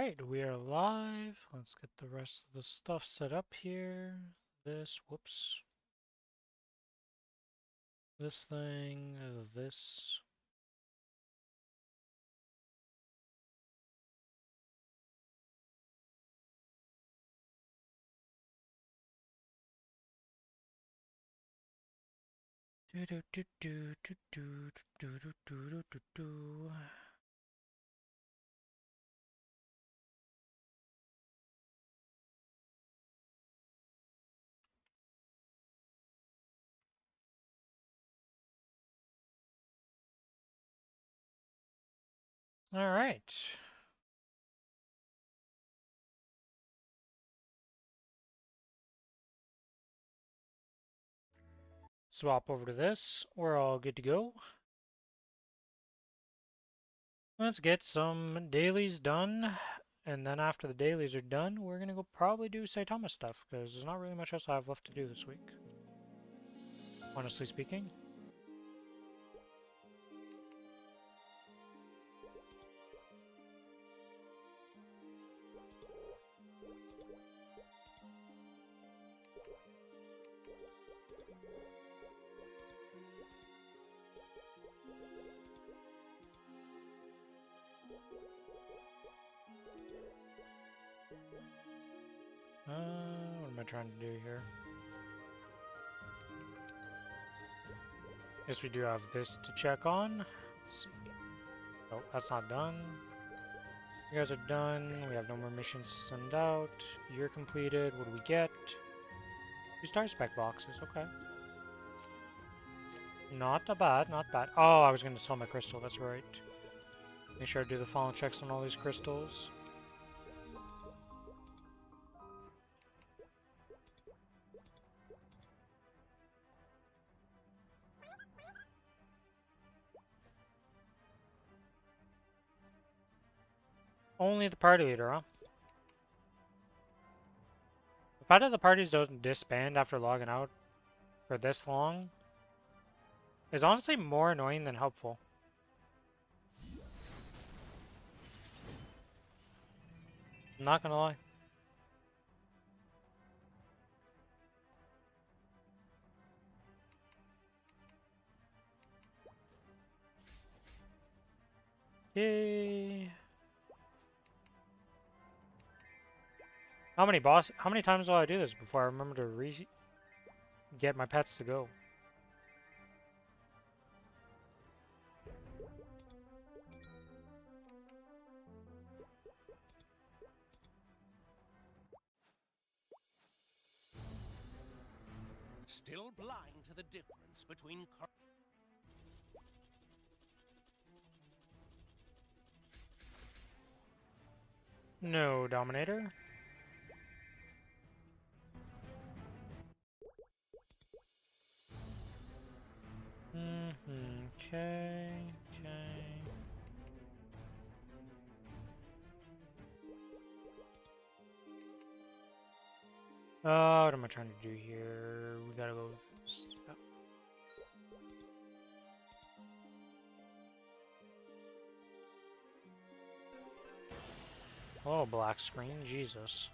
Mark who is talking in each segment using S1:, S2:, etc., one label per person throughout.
S1: Alright, we are live. Let's get the rest of the stuff set up here. Whoops. This thing, this. Do do do do do do do do do do do. Alright. Swap over to this. We're all good to go. Let's get some dailies done. And then after the dailies are done, we're gonna go probably do Saitama stuff, because there's not really much else I have left to do this week. Honestly speaking. What am I trying to do here? Guess we do have this to check on. Let's see. Oh, that's not done. You guys are done. We have no more missions to send out. You're completed. What do we get? 2 star spec boxes. Okay. Not bad, not bad. Oh, I was going to sell my crystal. That's right. Make sure I do the final checks on all these crystals. Only the party leader, huh? The fact that the parties don't disband after logging out for this long is honestly more annoying than helpful. I'm not gonna lie. Yay. How many times will I do this before I remember to get my pets to go?
S2: Still blind to the difference between
S1: No, Dominator. Okay, okay. What am I trying to do here? We gotta go with this. Yep. Oh, black screen, Jesus.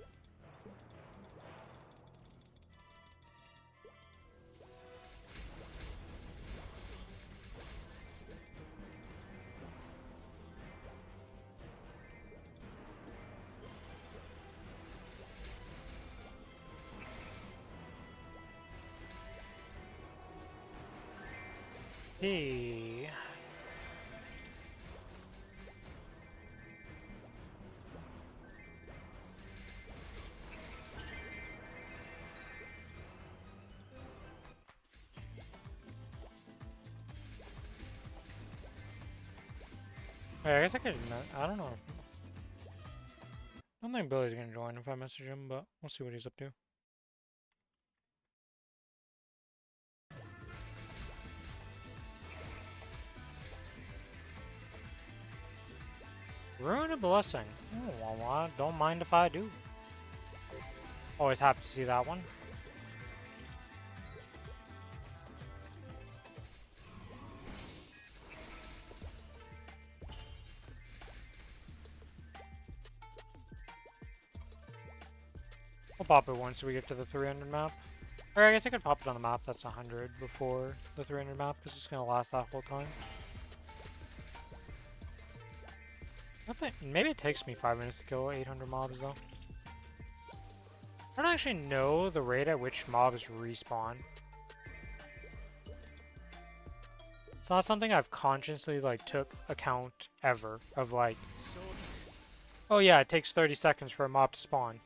S1: Hey. Wait, I guess I could. I don't know. I don't think Billy's gonna join if I message him, but we'll see what he's up to. Ruin a blessing. Oh, well, I don't mind if I do. Always happy to see that one. We'll pop it once we get to the 300 map. Or I guess I could pop it on the map that's 100 before the 300 map, because it's going to last that whole time. Maybe it takes me 5 minutes to kill 800 mobs, though. I don't actually know the rate at which mobs respawn. It's not something I've consciously, like, took account ever of, like, oh yeah, it takes 30 seconds for a mob to spawn.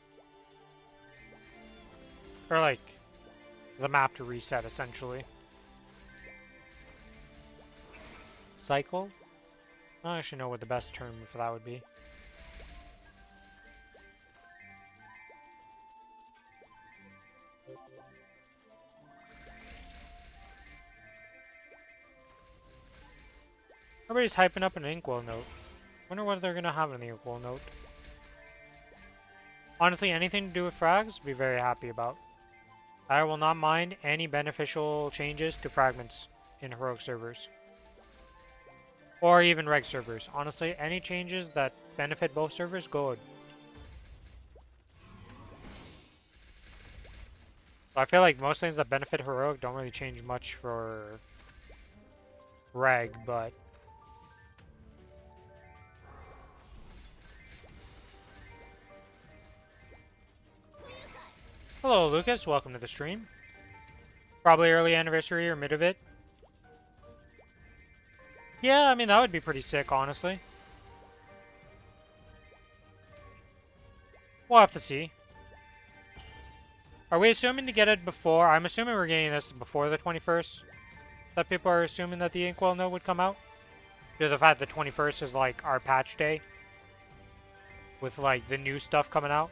S1: Or, like, the map to reset, essentially. Cycle? I don't actually know what the best term for that would be. Everybody's hyping up an inkwell note. Wonder what they're gonna have in the inkwell note. Honestly, anything to do with frags, be very happy about. I will not mind any beneficial changes to fragments in heroic servers. Or even reg servers. Honestly, any changes that benefit both servers, good. So I feel like most things that benefit heroic don't really change much for reg, but hello, Lucas. Welcome to the stream. Probably early anniversary or mid of it. Yeah, I mean, that would be pretty sick, honestly. We'll have to see. Are we assuming to get it before? I'm assuming we're getting this before the 21st. That people are assuming that the inkwell note would come out. Due to the fact that the 21st is, like, our patch day. With, like, the new stuff coming out.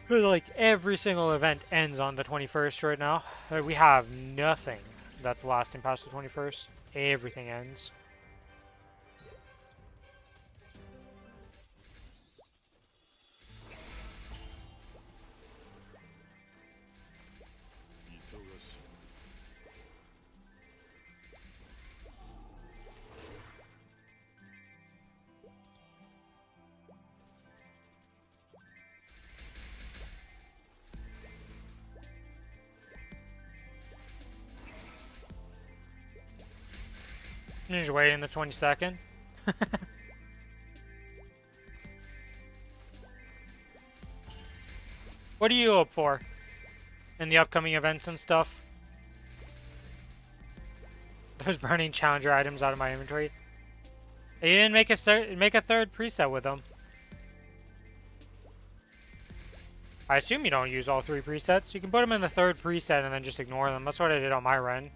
S1: Like, every single event ends on the 21st right now. We have nothing that's lasting past the 21st. Everything ends. Just waiting the 22nd. What do you hope for in the upcoming events and stuff? Those burning challenger items out of my inventory. You didn't make a third preset with them. I assume you don't use all 3 presets. You can put them in the 3rd preset and then just ignore them. That's what I did on my run.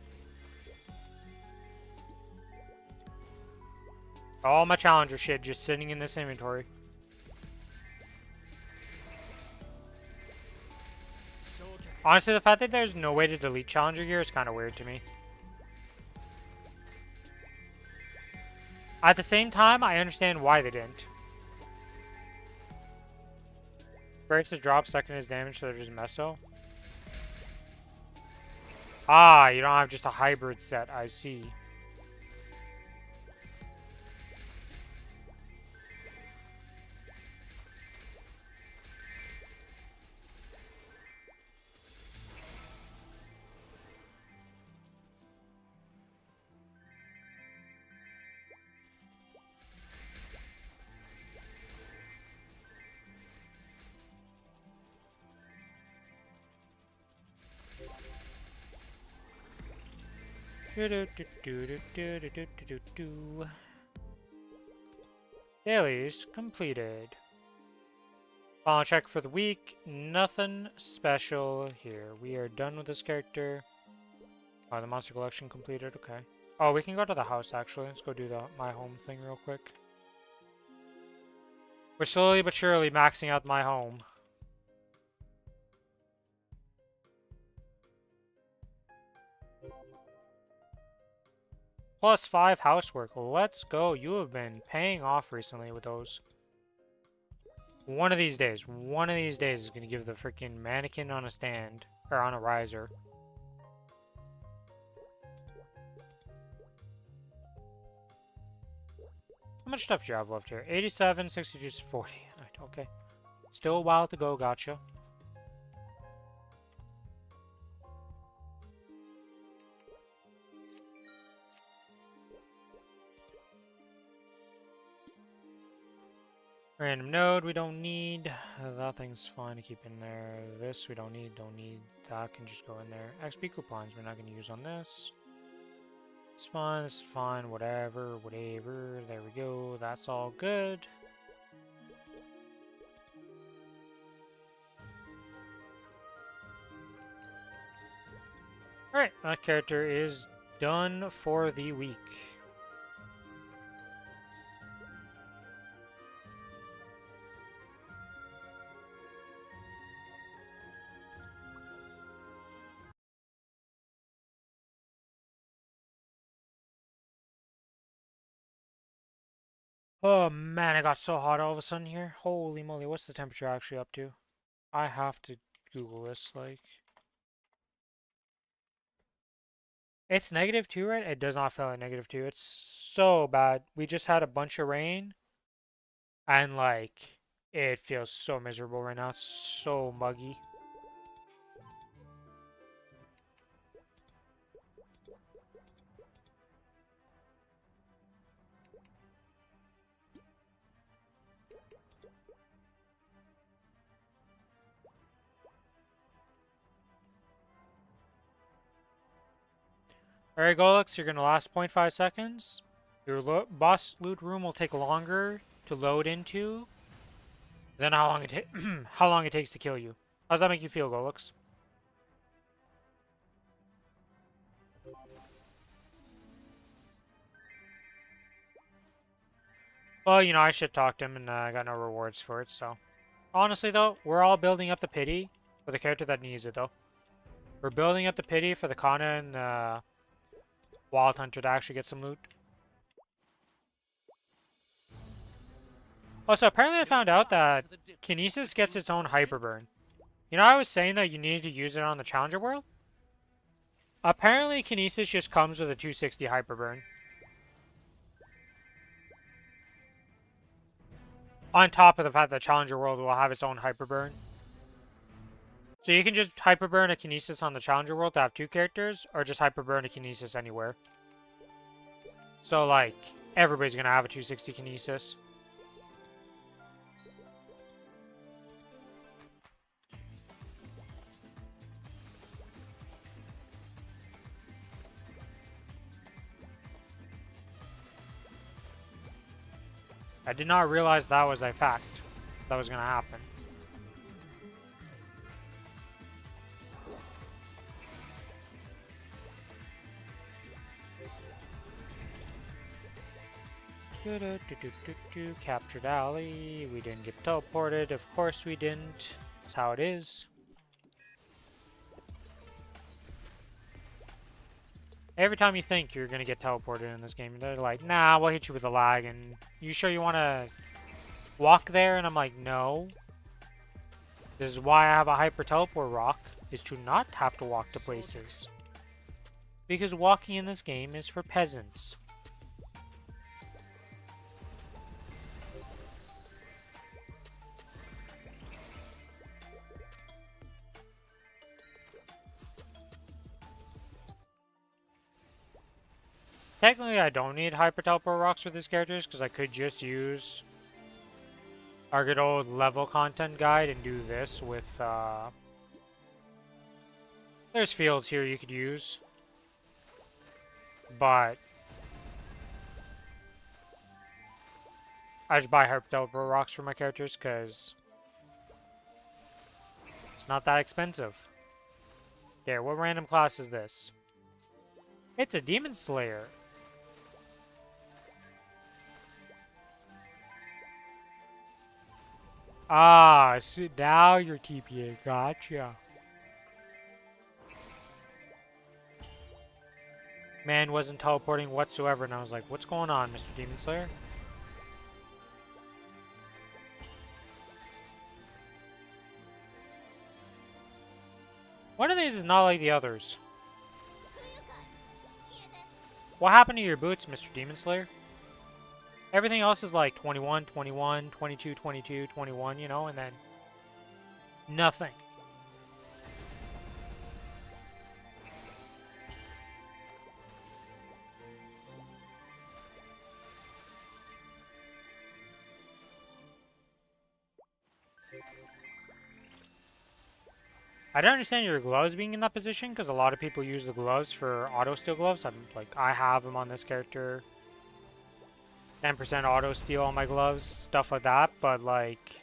S1: All my challenger shit just sitting in this inventory. Honestly, the fact that there's no way to delete challenger gear is kind of weird to me. At the same time, I understand why they didn't. First is drop, second is damage, so they're just meso. Ah, you don't have just a hybrid set, I see. Dailies completed. Final check for the week. Nothing special here. We are done with this character. Oh, the monster collection completed. Okay. Oh, we can go to the house actually. Let's go do the my home thing real quick. We're slowly but surely maxing out my home. +5 housework. Let's go. You have been paying off recently with those. One of these days is gonna give the freaking mannequin on a stand, or on a riser. How much stuff do you have left here? 87, 62, 40. Right, okay. Still a while to go, gotcha. Random node we don't need. That thing's fine to keep in there. This we don't need. That can just go in there. XP coupons we're not going to use on this. It's fine, this is fine, whatever. There we go, that's all good. Alright, that character is done for the week. Oh man, it got so hot all of a sudden here. Holy moly, what's the temperature actually up to? I have to Google this, like... It's -2, right? It does not feel like -2. It's so bad. We just had a bunch of rain. And, like, it feels so miserable right now. It's so muggy. Alright, Golux, you're gonna last 0.5 seconds. Your boss loot room will take longer to load into than how long it takes to kill you. How does that make you feel, Golux? Well, you know, I should talk to him, and I got no rewards for it, so... Honestly, though, we're all building up the pity for the character that needs it, though. We're building up the pity for the Kana and the Wild Hunter to actually get some loot. Also, apparently I found out that Kinesis gets its own Hyper Burn. You know, I was saying that you needed to use it on the Challenger World? Apparently, Kinesis just comes with a 260 Hyper Burn. On top of the fact that Challenger World will have its own Hyper Burn. So you can just Hyper Burn a Kinesis on the Challenger World to have 2 characters, or just Hyper Burn a Kinesis anywhere. So, like, everybody's gonna have a 260 Kinesis. I did not realize that was a fact. That was gonna happen. Captured alley. We didn't get teleported. Of course we didn't. That's how it is. Every time you think you're gonna get teleported in this game, they're like, nah, we'll hit you with a lag, and you sure you wanna walk there? And I'm like, no. This is why I have a hyper teleport rock, is to not have to walk to places. Because walking in this game is for peasants. Technically, I don't need hyper teleport rocks for these characters because I could just use our good old level content guide and do this with, there's fields here you could use. But I just buy hyper teleport rocks for my characters because it's not that expensive. Okay, what random class is this? It's a Demon Slayer. Ah, so now you're TPA. Gotcha. Man wasn't teleporting whatsoever, and I was like, what's going on, Mr. Demon Slayer? One of these is not like the others. What happened to your boots, Mr. Demon Slayer? Everything else is like 21, 21, 22, 22, 21, you know, and then nothing. I don't understand your gloves being in that position, because a lot of people use the gloves for auto steal gloves. I have them on this character. 10% auto steal on my gloves, stuff like that, but like,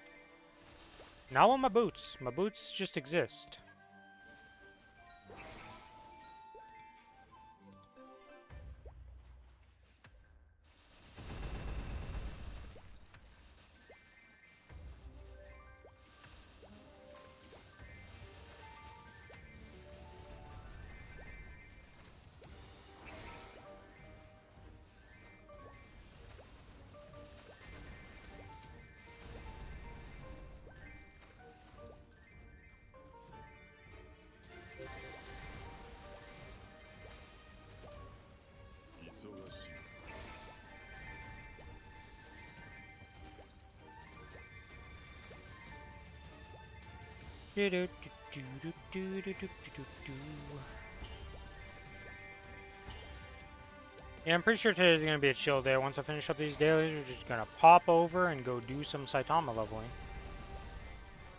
S1: not on my boots. My boots just exist. Yeah, I'm pretty sure today's gonna be a chill day. Once I finish up these dailies, we're just gonna pop over and go do some Saitama leveling.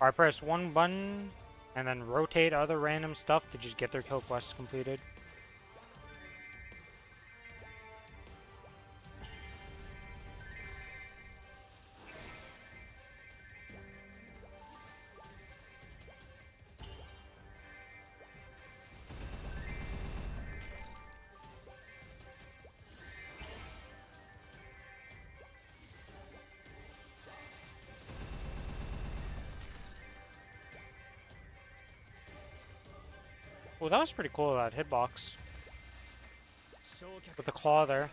S1: Or I press one button and then rotate other random stuff to just get their kill quests completed. Well, that was pretty cool, that hitbox. With the claw there.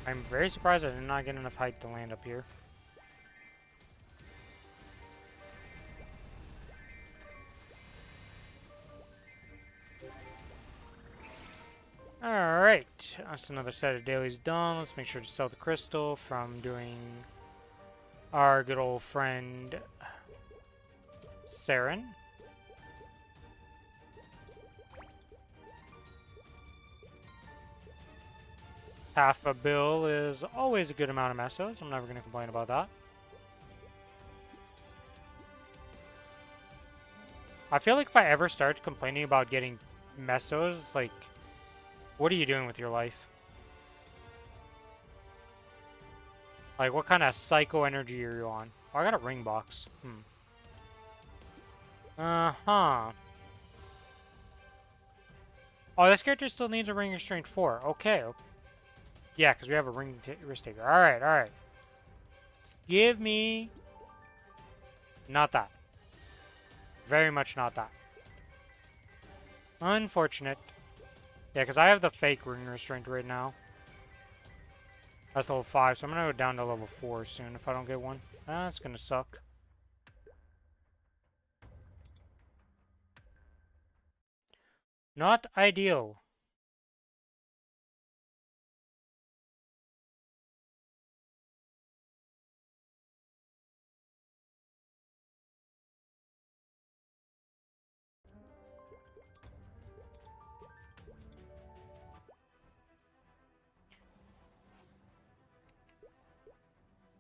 S1: I'm very surprised I did not get enough height to land up here. Alright, that's another set of dailies done. Let's make sure to sell the crystal from doing our good old friend Saren. Half a bill is always a good amount of mesos. I'm never going to complain about that. I feel like if I ever start complaining about getting mesos, it's like, what are you doing with your life? Like, what kind of psycho energy are you on? Oh, I got a ring box. Uh-huh. Oh, this character still needs a ring restraint 4. Okay. Yeah, because we have a ring risk taker. Alright, alright. Give me... Not that. Very much not that. Unfortunate. Yeah, because I have the fake ring restraint right now. That's level 5, so I'm going to go down to level 4 soon if I don't get one. That's going to suck. Not ideal.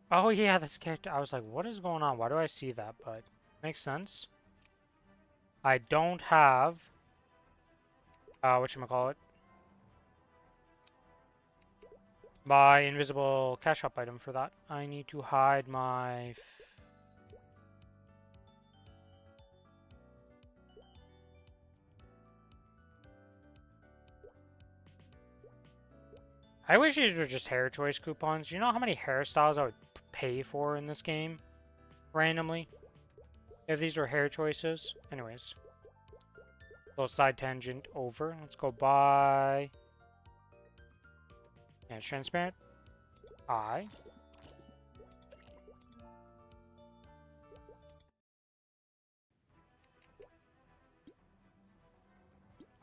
S1: Oh yeah, this character. I was like, what is going on? Why do I see that? But makes sense. I don't have whatchamacallit, my invisible cash shop item for that. I need to hide my I wish these were just hair choice coupons. You know how many hairstyles I would pay for in this game? Randomly? If these were hair choices? Anyways. Little side tangent over. Let's go buy... Yeah, transparent. Eye.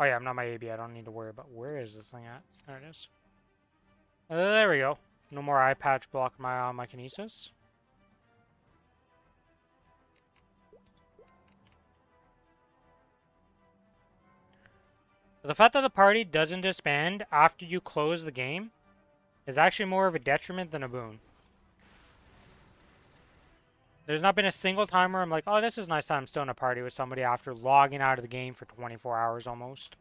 S1: Oh yeah, I'm not my AB. I don't need to worry about where is this thing at. There it is. There we go. No more eye patch block my kinesis. The fact that the party doesn't disband after you close the game is actually more of a detriment than a boon. There's not been a single time where I'm like, oh, this is nice that I'm still in a party with somebody after logging out of the game for 24 hours almost.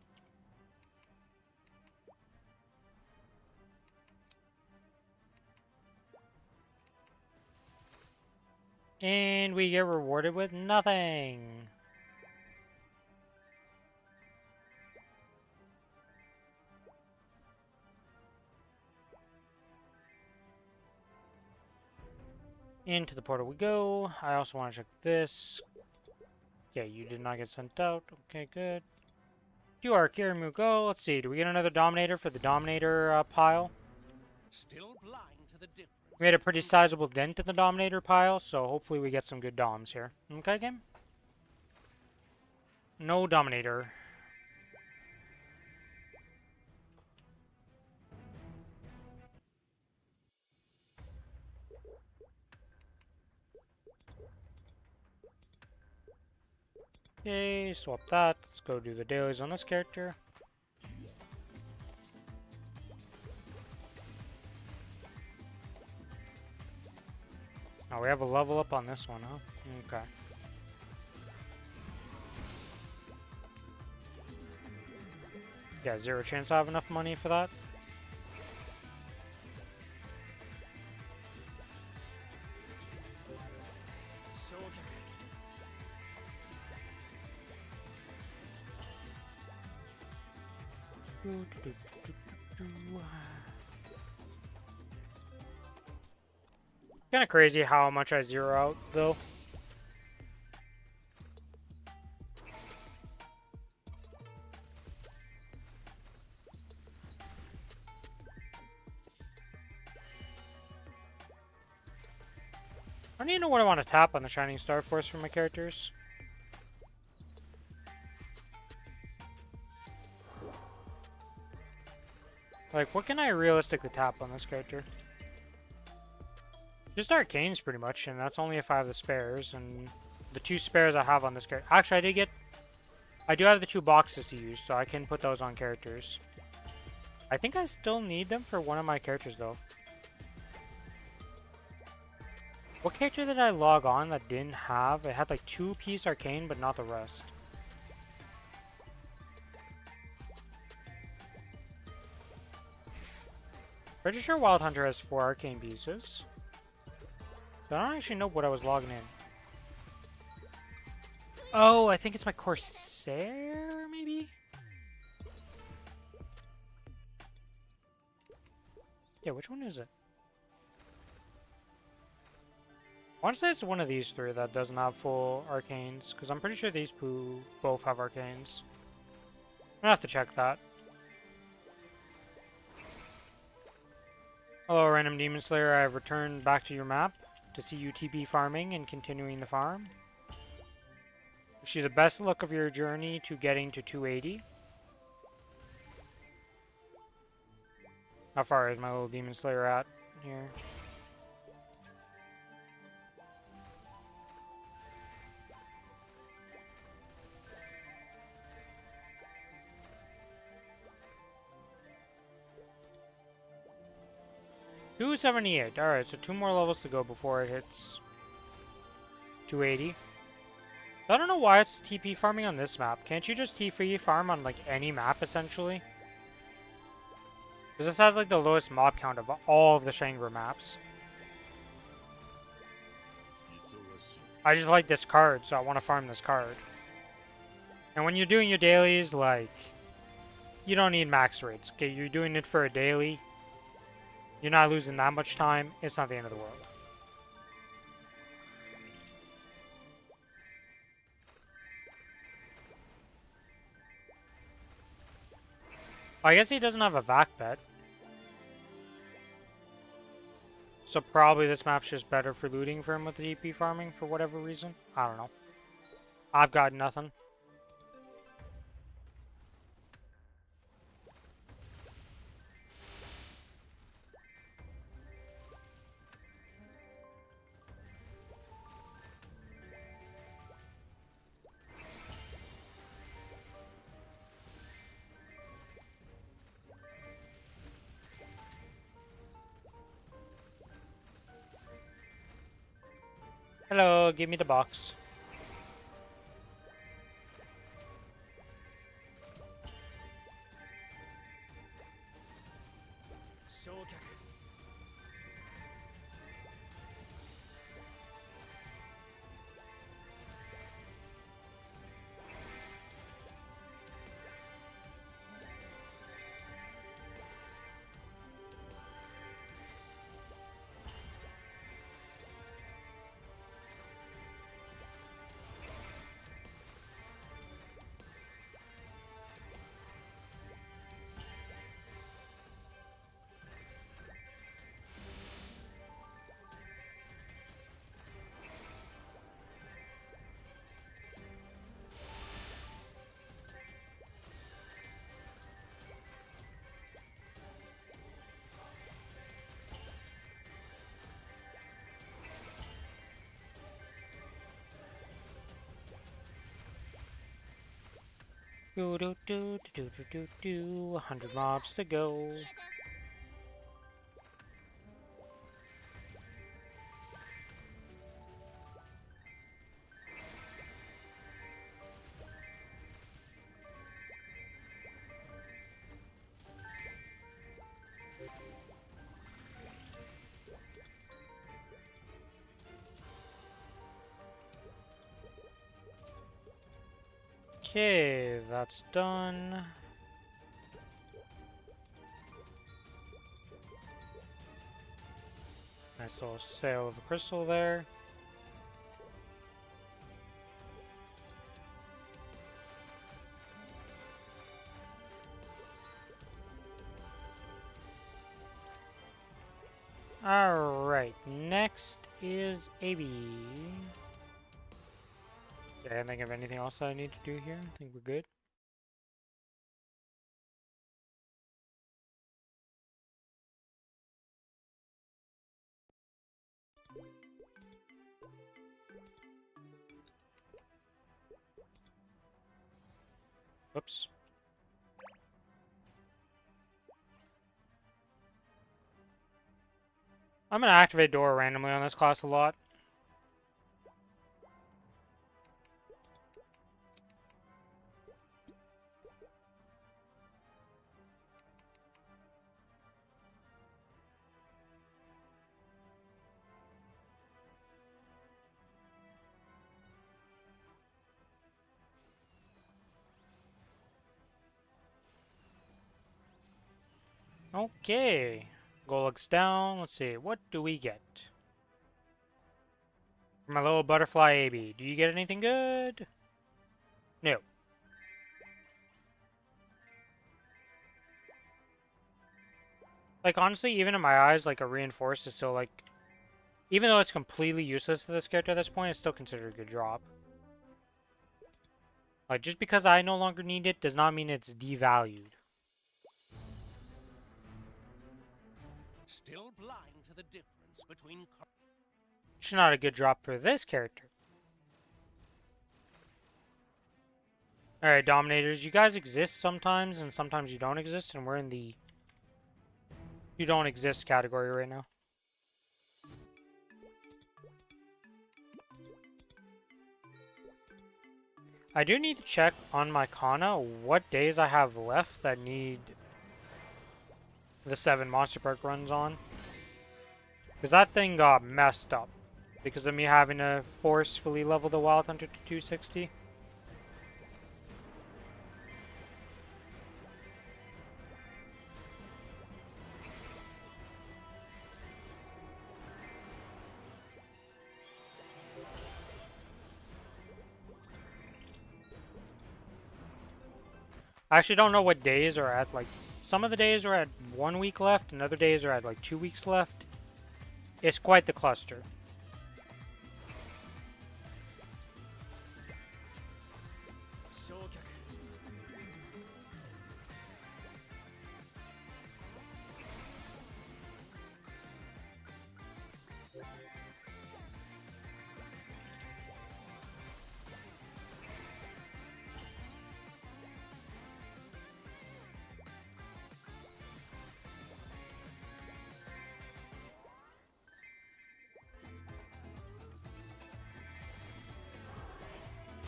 S1: And we get rewarded with nothing. Into the portal we go. I also want to check this. Yeah, you did not get sent out. Okay, good. You are Kirimu, go. Let's see. Do we get another Dominator for the Dominator pile?
S2: Still blind to the difference.
S1: We made a pretty sizable dent in the Dominator pile, so hopefully we get some good Doms here. Okay, game? No Dominator. Okay, swap that. Let's go do the dailies on this character. Oh, we have a level up on this one, huh? Okay. Yeah, zero chance I have enough money for that. Kind of crazy how much I zero out, though. I don't even know what I want to tap on the Shining Star Force for my characters. Like, what can I realistically tap on this character? Just Arcanes, pretty much, and that's only if I have the spares, and the 2 spares I have on this character. Actually, I do have the 2 boxes to use, so I can put those on characters. I think I still need them for one of my characters, though. What character did I log on that didn't have? It had like 2-piece Arcane, but not the rest. Pretty sure Wild Hunter has 4 Arcane pieces. So I don't actually know what I was logging in. Oh, I think it's my Corsair, maybe? Yeah, which one is it? I want to say it's one of these 3 that doesn't have full Arcanes, because I'm pretty sure these both have Arcanes. I'm gonna have to check that. Hello, Random Demon Slayer. I have returned back to your map to see you TP farming and continuing the farm. Wish you the best luck of your journey to getting to 280. How far is my little Demon Slayer at here? $278. Alright, so 2 more levels to go before it hits 280. I don't know why it's TP farming on this map. Can't you just TP farm on like any map essentially? Because this has like the lowest mob count of all of the Shangri maps. I just like this card, so I want to farm this card. And when you're doing your dailies, like, you don't need max rates. Okay, you're doing it for a daily. You're not losing that much time. It's not the end of the world. I guess he doesn't have a vac bet. So probably this map's just better for looting for him with the DP farming for whatever reason. I don't know. I've got nothing. Hello, give me the box. Do do do do do do do. 100 mobs to go. Okay, that's done. Nice little sail of a crystal there. Alright, next is AB. I can't think of anything else that I need to do here. I think we're good. Whoops. I'm gonna activate Dora randomly on this class a lot. Okay. Golux down. Let's see. What do we get? My little butterfly AB. Do you get anything good? No. Like, honestly, even in my eyes, like, a reinforced is still, like... Even though it's completely useless to this character at this point, it's still considered a good drop. Like, just because I no longer need it does not mean it's devalued.
S2: Still blind to the difference between...
S1: It's not a good drop for this character. Alright, Dominators, you guys exist sometimes, and sometimes you don't exist, and we're in the you don't exist category right now. I do need to check on my Kana what days I have left that need the 7 Monster Park runs on. Because that thing got messed up because of me having to forcefully level the Wild Hunter to 260. I actually don't know what days are at, like, some of the days are at 1 week left, and other days are at, like, 2 weeks left. It's quite the cluster.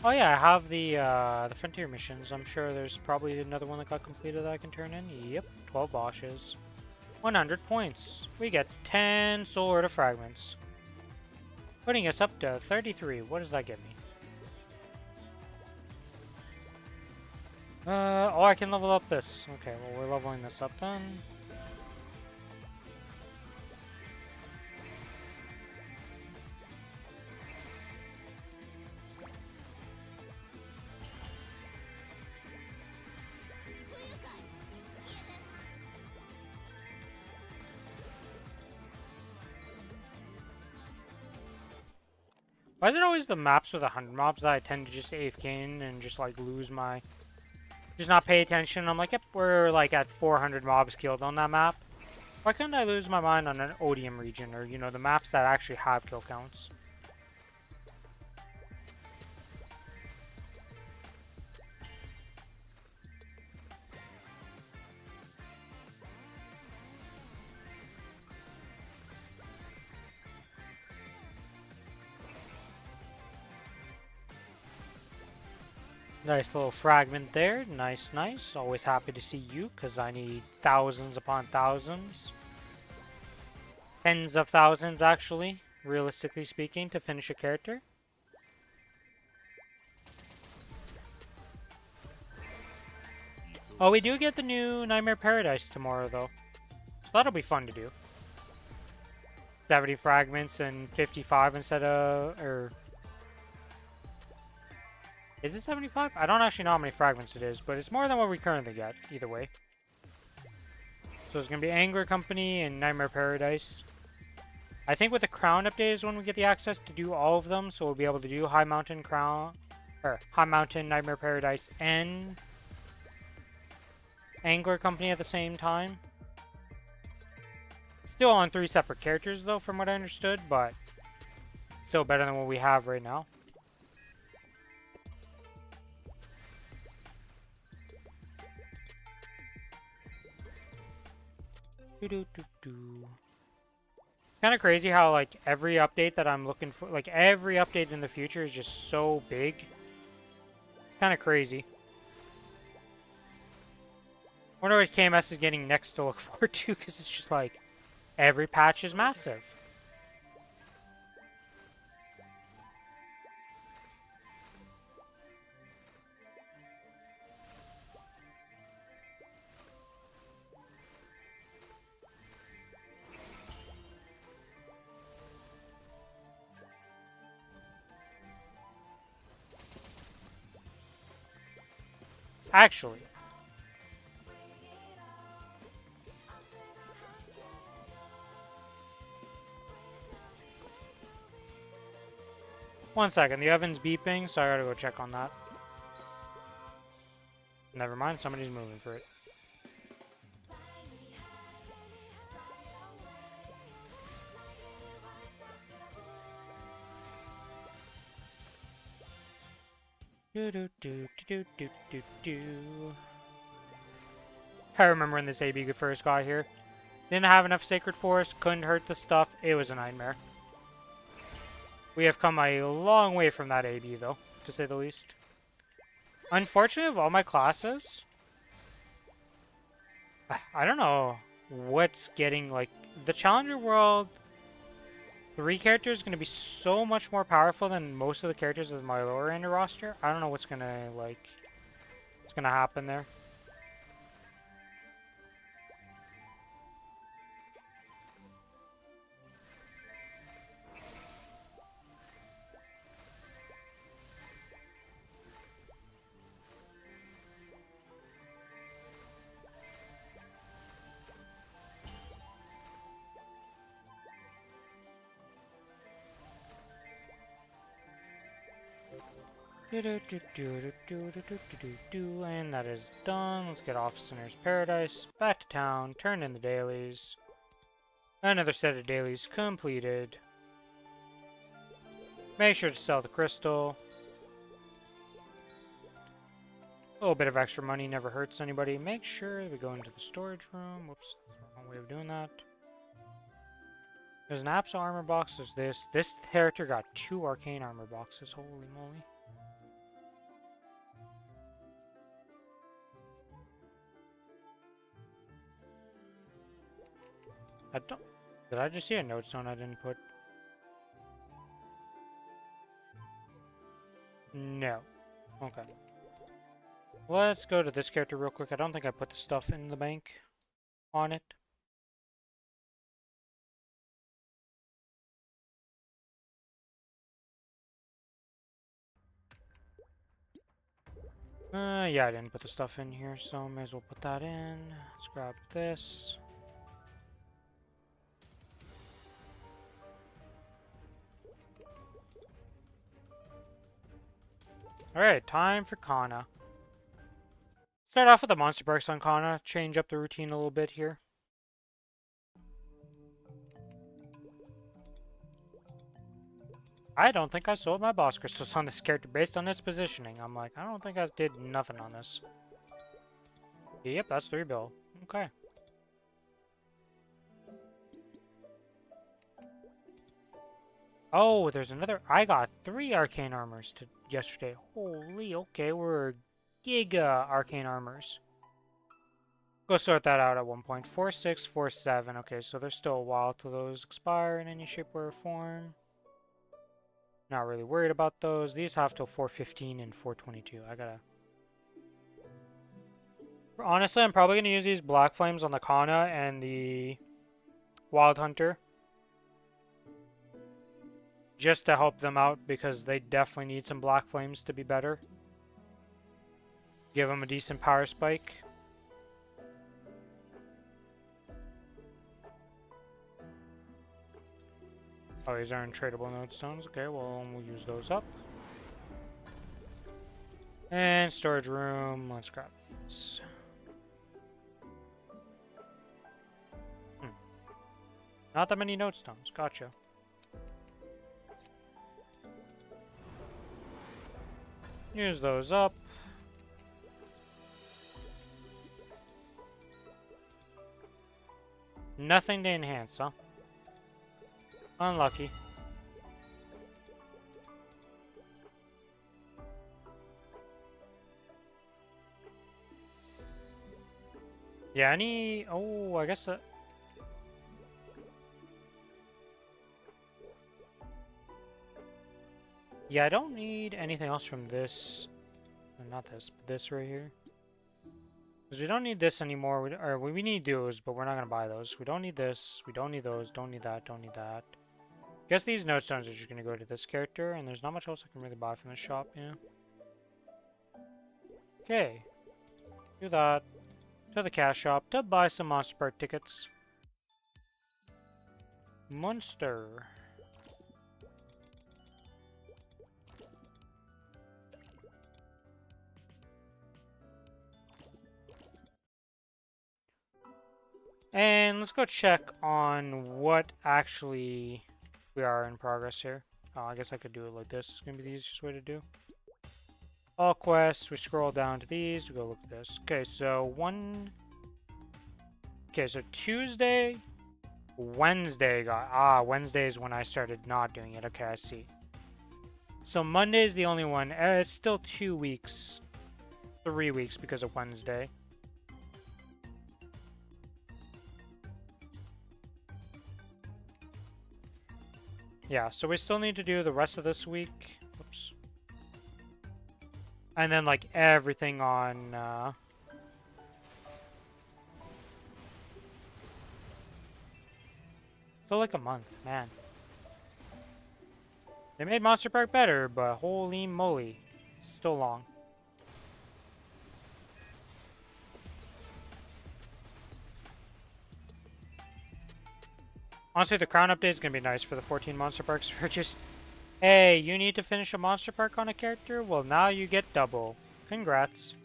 S1: Oh yeah, I have the frontier missions. I'm sure there's probably another one that got completed that I can turn in. Yep, 12 Bosches. 100 points. We get 10 soul order fragments. Putting us up to 33. What does that get me? Oh, I can level up this. Okay, well, we're leveling this up then. Why is it always the maps with 100 mobs that I tend to just AFK in and just like lose my... Just not pay attention. I'm like, yep, we're like at 400 mobs killed on that map. Why couldn't I lose my mind on an Odium region or, you know, the maps that actually have kill counts? Nice little fragment there. Nice, nice. Always happy to see you, because I need thousands upon thousands. Tens of thousands, actually, realistically speaking, to finish a character. Oh, we do get the new Nightmare Paradise tomorrow, though. So that'll be fun to do. 70 fragments and 55 instead of... Or... Is it 75? I don't actually know how many fragments it is, but it's more than what we currently get, either way. So it's going to be Angler Company and Nightmare Paradise. I think with the Crown update is when we get the access to do all of them, so we'll be able to do High Mountain Crown... Or High Mountain, Nightmare Paradise, and... Angler Company at the same time. Still on 3 separate characters, though, from what I understood, but... Still better than what we have right now. Kind of crazy how like every update that I'm looking for, like every update in the future is just so big. It's kind of crazy. Wonder what KMS is getting next to look forward to, because it's just like every patch is massive. Actually, one second, the oven's beeping, so I gotta go check on that. Never mind, somebody's moving for it. I remember when this AB first got here. Didn't have enough Sacred Forest, couldn't hurt the stuff, it was a nightmare. We have come a long way from that AB though, to say the least. Unfortunately, of all my classes, I don't know what's getting, like, the Challenger World 3 characters is going to be so much more powerful than most of the characters of my lower end roster. I don't know what's going to, like, what's going to happen there. And that is done. Let's get off Sinner's Paradise. Back to town. Turn in the dailies. Another set of dailies completed. Make sure to sell the crystal. A little bit of extra money never hurts anybody. Make sure we go into the storage room. Whoops, that's the wrong way of doing that. There's an Apso armor box. There's this. This character got 2 arcane armor boxes. Holy moly. I don't... Did I just see a note stone I didn't put? No. Okay. Let's go to this character real quick. I don't think I put the stuff in the bank on it. Yeah, I didn't put the stuff in here, so may as well put that in. Let's grab this. Alright, time for Kana. Start off with the monster perks on Kana, change up the routine a little bit here. I don't think I sold my boss crystals on this character based on its positioning. I'm like, I don't think I did nothing on this. Yep, that's 3 bill. Okay. Oh, there's another. I got 3 arcane armors yesterday. Holy, okay, we're giga arcane armors. Go sort that out at 1.4647. Okay, so there's still a while till those expire in any shape, way, or form. Not really worried about those. These have till 415 and 422. I gotta... Honestly, I'm probably gonna use these black flames on the Kana and the Wild Hunter. Just to help them out, because they definitely need some black flames to be better. Give them a decent power spike. Oh, these are untradeable node stones. Okay, well, we'll use those up. And storage room. Let's grab this. Not that many node stones. Gotcha. Use those up. Nothing to enhance, huh? Unlucky. Yeah, any... Oh, I guess... Yeah, I don't need anything else from this. Not this, but this right here. Because we don't need this anymore. We need those, but we're not going to buy those. We don't need this. We don't need those. Don't need that. Don't need that. Guess these node stones are just going to go to this character, and there's not much else I can really buy from the shop, yeah. Okay. Do that. To the cash shop to buy some monster part tickets. Monster. And let's go check on what actually we are in progress here. Oh, I guess I could do it like this. It's gonna be the easiest way to do. All quests, we scroll down to these, we go look at this. Okay, so so Tuesday, Wednesday Wednesday is when I started not doing it. Okay, I see. So Monday is the only one. It's still 2 weeks. 3 weeks because of Wednesday. Yeah, so we still need to do the rest of this week. Oops. And then, like, everything on, still like a month, man. They made Monster Park better, but holy moly. It's still long. Honestly, the crown update is going to be nice for the 14 Monster Parks. For just, hey, you need to finish a Monster Park on a character? Well, now you get double. Congrats.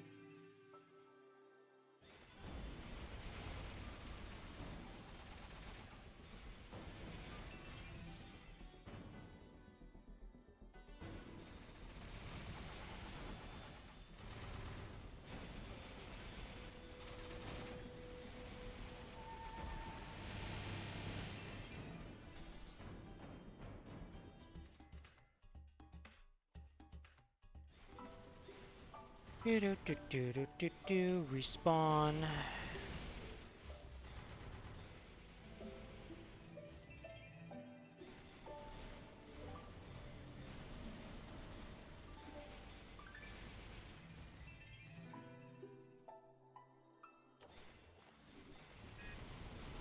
S1: Respawn.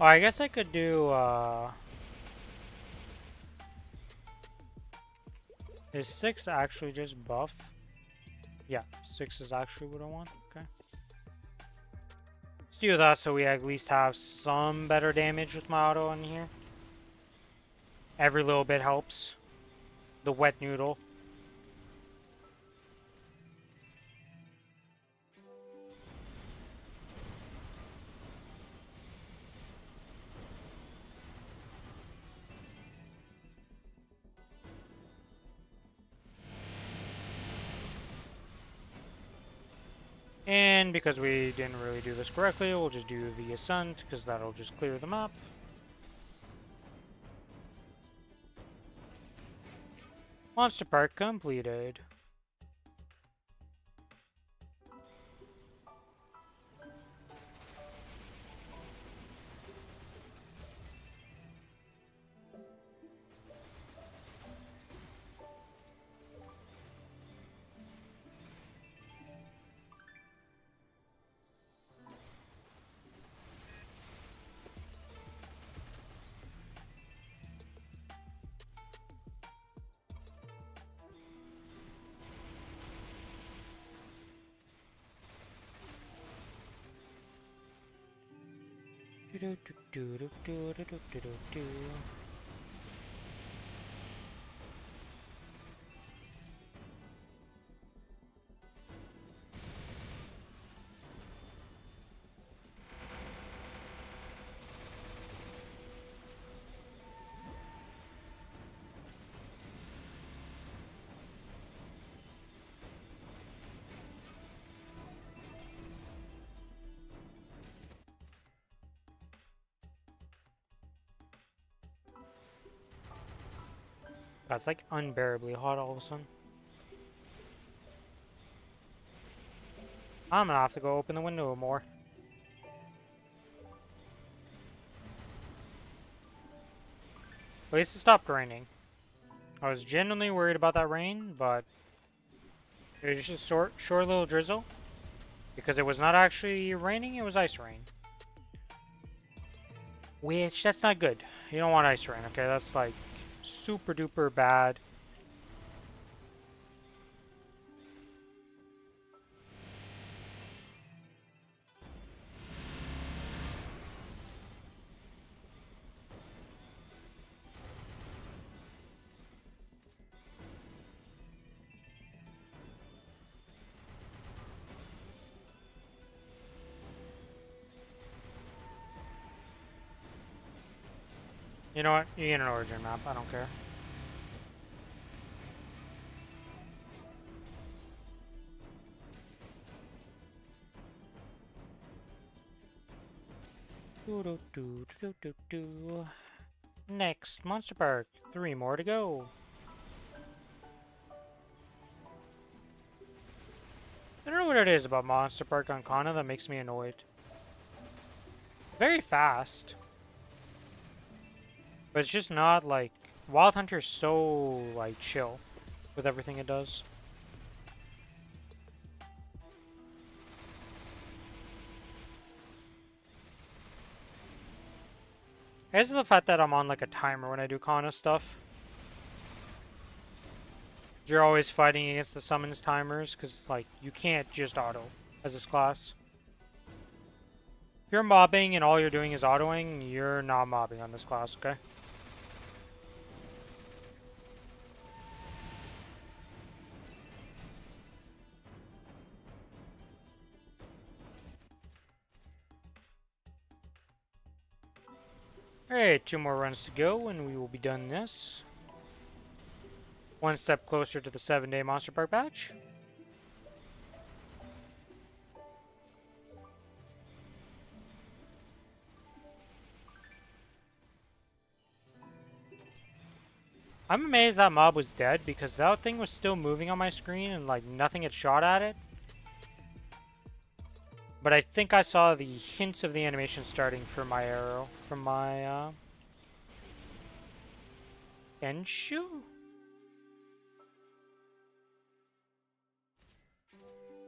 S1: Oh, I guess I could do, is 6 actually just buff? Yeah, 6 is actually what I want. Okay. Let's do that so we at least have some better damage with my auto in here. Every little bit helps. The wet noodle. And because we didn't really do this correctly, we'll just do the ascent, because that'll just clear the map. Monster Park completed. That's like unbearably hot all of a sudden. I'm gonna have to go open the window more. At least it stopped raining. I was genuinely worried about that rain, but it was just a short little drizzle. Because it was not actually raining, it was ice rain. Which, that's not good. You don't want ice rain, okay? That's like super duper bad. You know what? You get an origin map. I don't care. Next, Monster Park. 3 more to go. I don't know what it is about Monster Park on Kana that makes me annoyed. Very fast. But it's just not like... Wild Hunter's so, like, chill with everything it does. I guess the fact that I'm on, like, a timer when I do Kana stuff. You're always fighting against the summons timers, because, like, you can't just auto as this class. If you're mobbing and all you're doing is autoing, you're not mobbing on this class, okay? Alright, 2 more runs to go, and we will be done this. 1 step closer to the 7-day Monster Park badge. I'm amazed that mob was dead, because that thing was still moving on my screen and, like, nothing had shot at it. But I think I saw the hints of the animation starting for my arrow, from my, Enshu?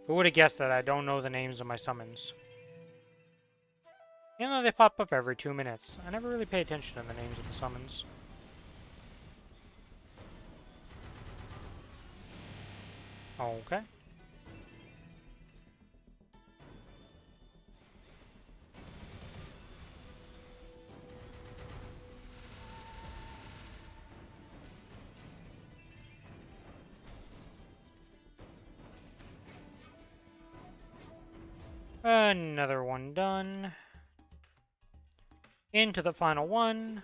S1: Who would have guessed that I don't know the names of my summons? Even though they pop up every 2 minutes, I never really pay attention to the names of the summons. Okay. Another one done. Into the final one.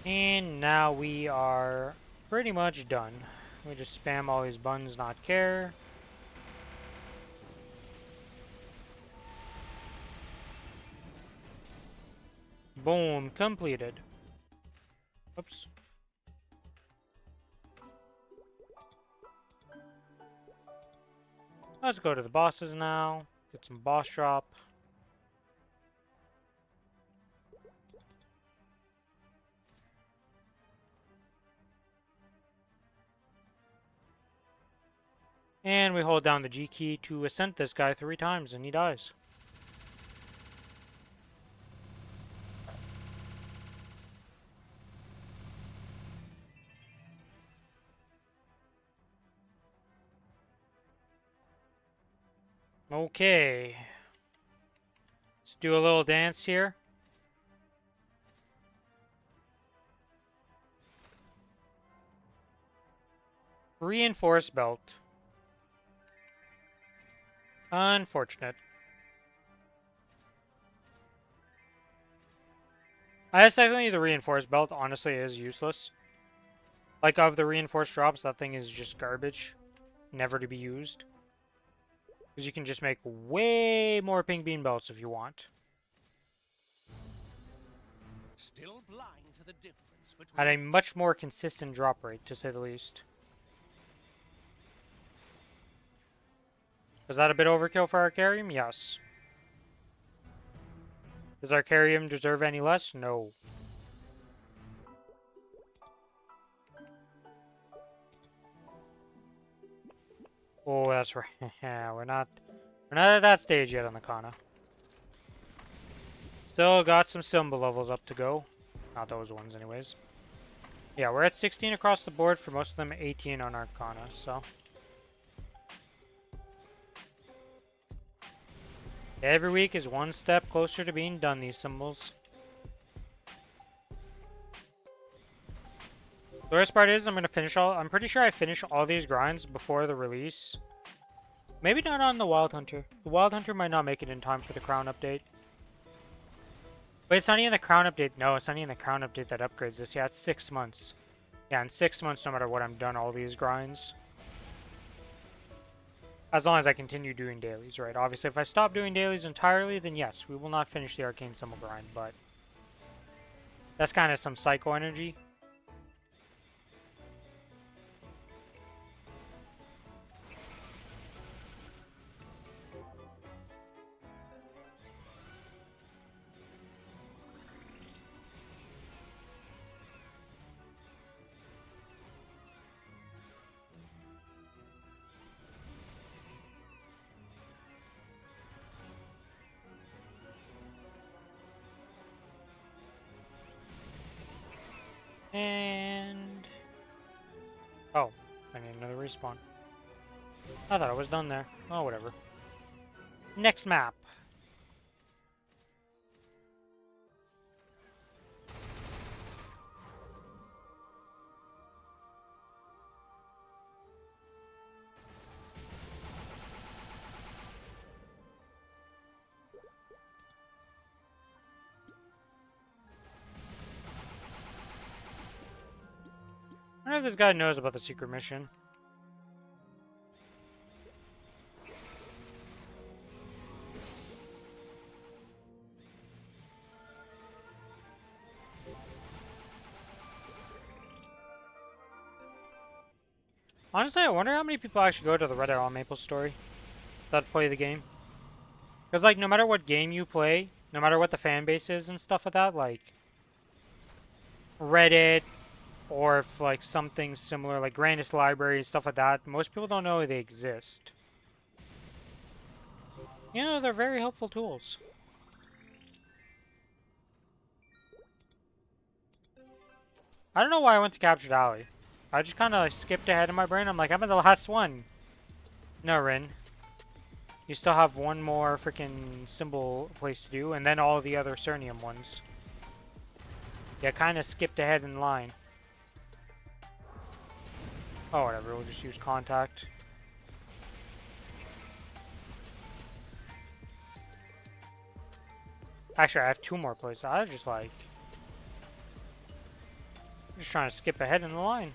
S1: And now we are pretty much done. We just spam all these buttons, not care. Boom, completed. Oops. Let's go to the bosses now. Get some boss drop. And we hold down the G key to ascend this guy 3 times and he dies. Okay. Let's do a little dance here. Reinforced belt. Unfortunate. I guess technically the reinforced belt honestly is useless. Like of the reinforced drops, that thing is just garbage. Never to be used. Because you can just make way more pink bean belts if you want.
S2: Still blind to the difference between
S1: At a much more consistent drop rate, to say the least. Is that a bit overkill for Arcarium? Yes. Does Arcarium deserve any less? No. Oh, that's right. we're not at that stage yet on the Kana. Still got some symbol levels up to go. Not those ones, anyways. Yeah, we're at 16 across the board. For most of them, 18 on Arcana, so. Every week is one step closer to being done, these symbols. The worst part is I'm pretty sure I finish all these grinds before the release. Maybe not on the Wild Hunter. The Wild Hunter might not make it in time for the Crown update. But it's not even the Crown update. No, it's not even the Crown update that upgrades this. Yeah, it's 6 months. Yeah, in 6 months, no matter what, I'm done all these grinds. As long as I continue doing dailies, right? Obviously, if I stop doing dailies entirely, then yes, we will not finish the Arcane Symbol grind, but that's kind of some psycho energy. And... oh, I need another respawn. I thought I was done there. Oh, whatever. Next map. I wonder if this guy knows about the secret mission. Honestly, I wonder how many people actually go to the Reddit on Maplestory that play the game. Because, like, no matter what game you play, no matter what the fan base is and stuff like that, like, Reddit, or if, like, something similar, like Grandest Library, stuff like that, most people don't know they exist. You know, they're very helpful tools. I don't know why I went to Captured Alley. I just kind of, like, skipped ahead in my brain. I'm like, I'm in the last one. No, Rin. You still have one more freaking symbol place to do, and then all the other Cernium ones. Yeah, kind of skipped ahead in line. Oh, whatever. We'll just use contact. Actually, I have two more places. I was just like... just trying to skip ahead in the line.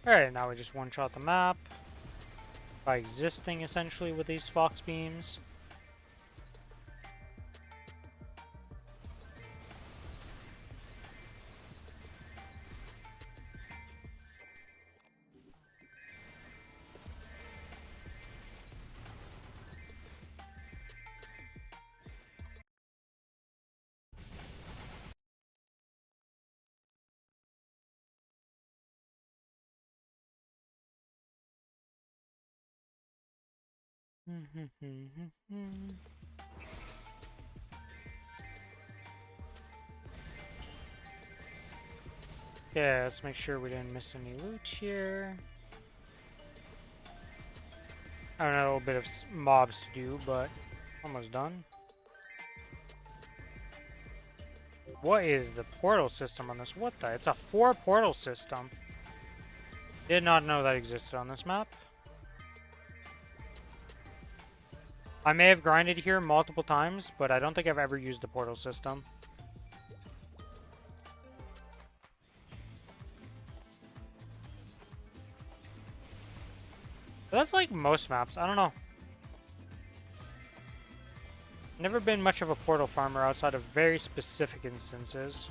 S1: Alright, now we just one-shot the map by existing essentially with these fox beams. Yeah, let's make sure we didn't miss any loot here. I don't know, a little bit of mobs to do, but almost done. What is the portal system on this? What the? It's a 4 portal system. Did not know that existed on this map. I may have grinded here multiple times, but I don't think I've ever used the portal system. But that's like most maps. I don't know. Never been much of a portal farmer outside of very specific instances.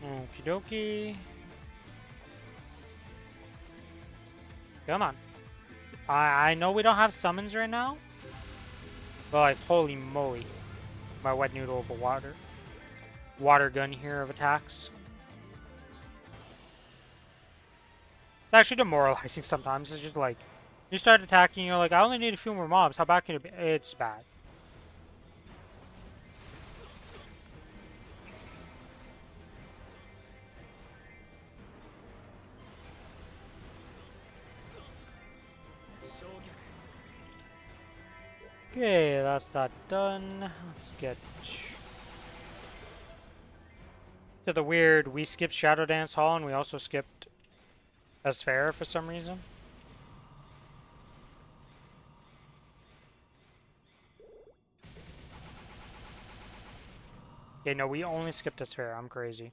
S1: Okie dokie. Come on. I know we don't have summons right now, but like, holy moly. My wet noodle of a water gun here of attacks. It's actually demoralizing sometimes. It's just like, you start attacking, you're like, I only need a few more mobs. How bad can it be? It's bad. Okay, that's that done. Let's get to the weird, we skipped Shadow Dance Hall and we also skipped Asphera for some reason. Okay, no, we only skipped this fair. I'm crazy.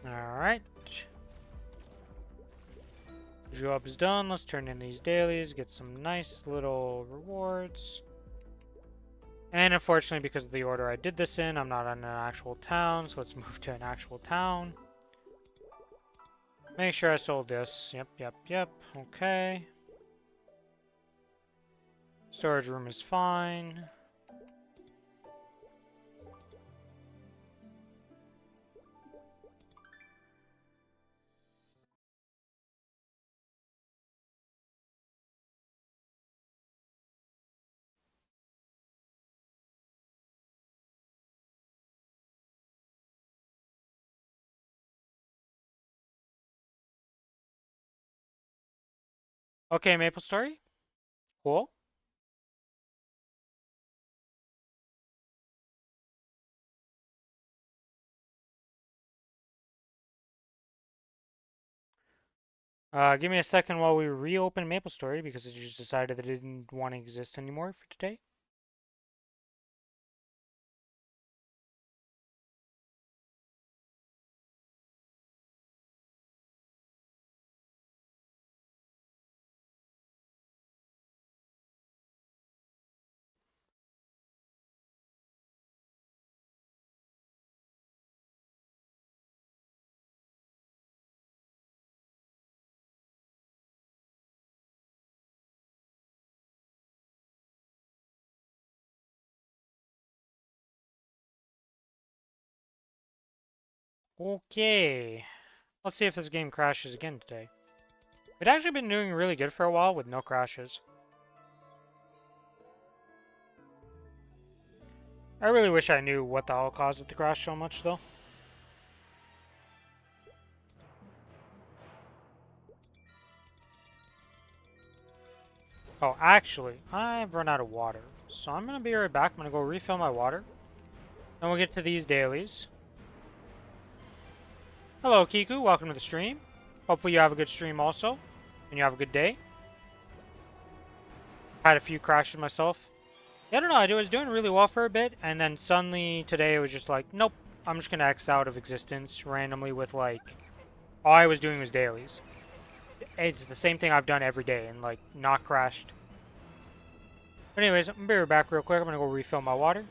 S1: Alright. Job's done. Let's turn in these dailies, get some nice little rewards. And unfortunately, because of the order I did this in, I'm not in an actual town, so let's move to an actual town. Make sure I sold this. Yep. Okay. Storage room is fine. Okay, Maplestory. Cool. Give me a second while we reopen Maplestory because it just decided that it didn't want to exist anymore for today. Okay. Let's see if this game crashes again today. It's actually been doing really good for a while with no crashes. I really wish I knew what the hell caused it to crash so much, though. Oh, actually, I've run out of water. So I'm going to be right back. I'm going to go refill my water. Then we'll get to these dailies. Hello, Kiku. Welcome to the stream. Hopefully you have a good stream also. And you have a good day. Had a few crashes myself. Yeah, I don't know. I was doing really well for a bit. And then suddenly today it was just like, nope. I'm just going to X out of existence randomly with like... All I was doing was dailies. It's the same thing I've done every day and like not crashed. But anyways, I'm going to be right back real quick. I'm going to go refill my water.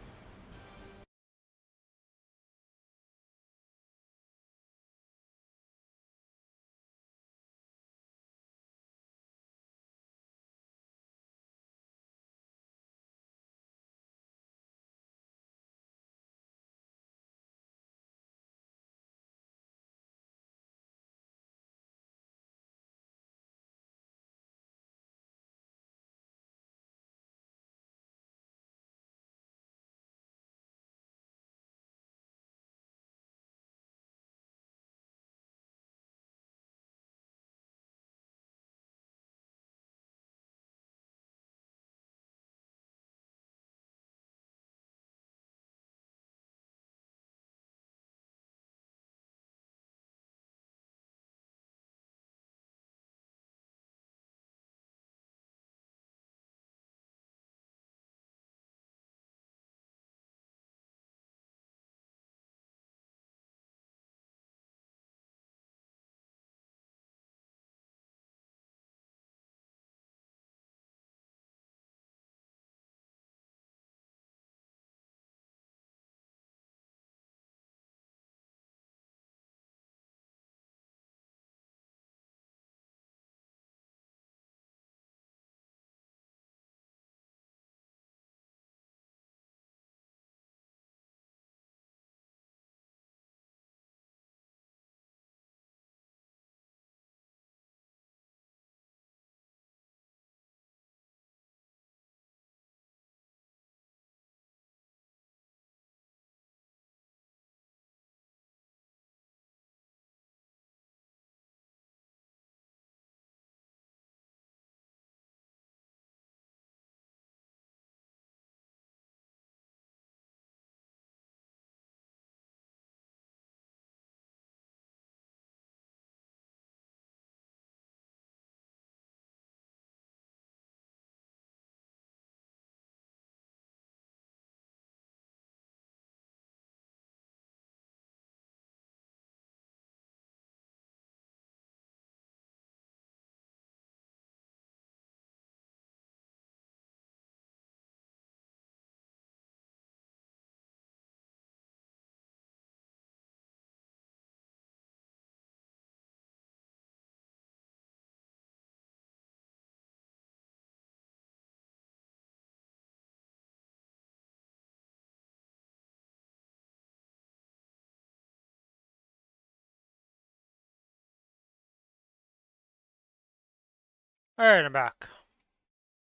S1: Alright, I'm back.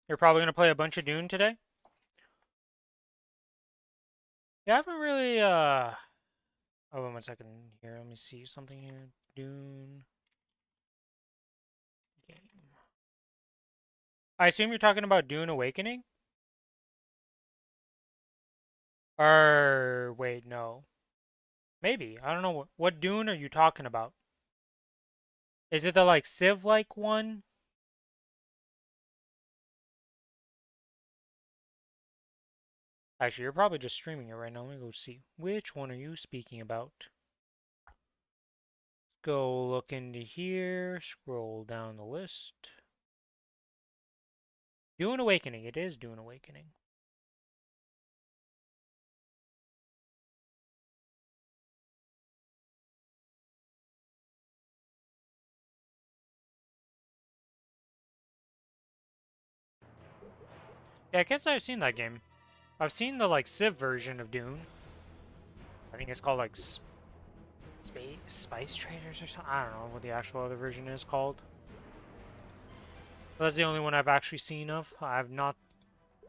S1: You're probably gonna play a bunch of Dune today? Yeah, I haven't really, Oh, wait 1 second here. Let me see something here. Dune game. I assume you're talking about Dune Awakening? Or, wait, no. Maybe. I don't know. What Dune are you talking about? Is it the, like, Civ-like one? Actually, you're probably just streaming it right now. Let me go see. Which one are you speaking about? Let's go look into here. Scroll down the list. Dune Awakening. It is Dune Awakening. Yeah, I can't say I've seen that game. I've seen the, like, Civ version of Dune. I think it's called, like, Spice Traders or something. I don't know what the actual other version is called. But that's the only one I've actually seen of. I've not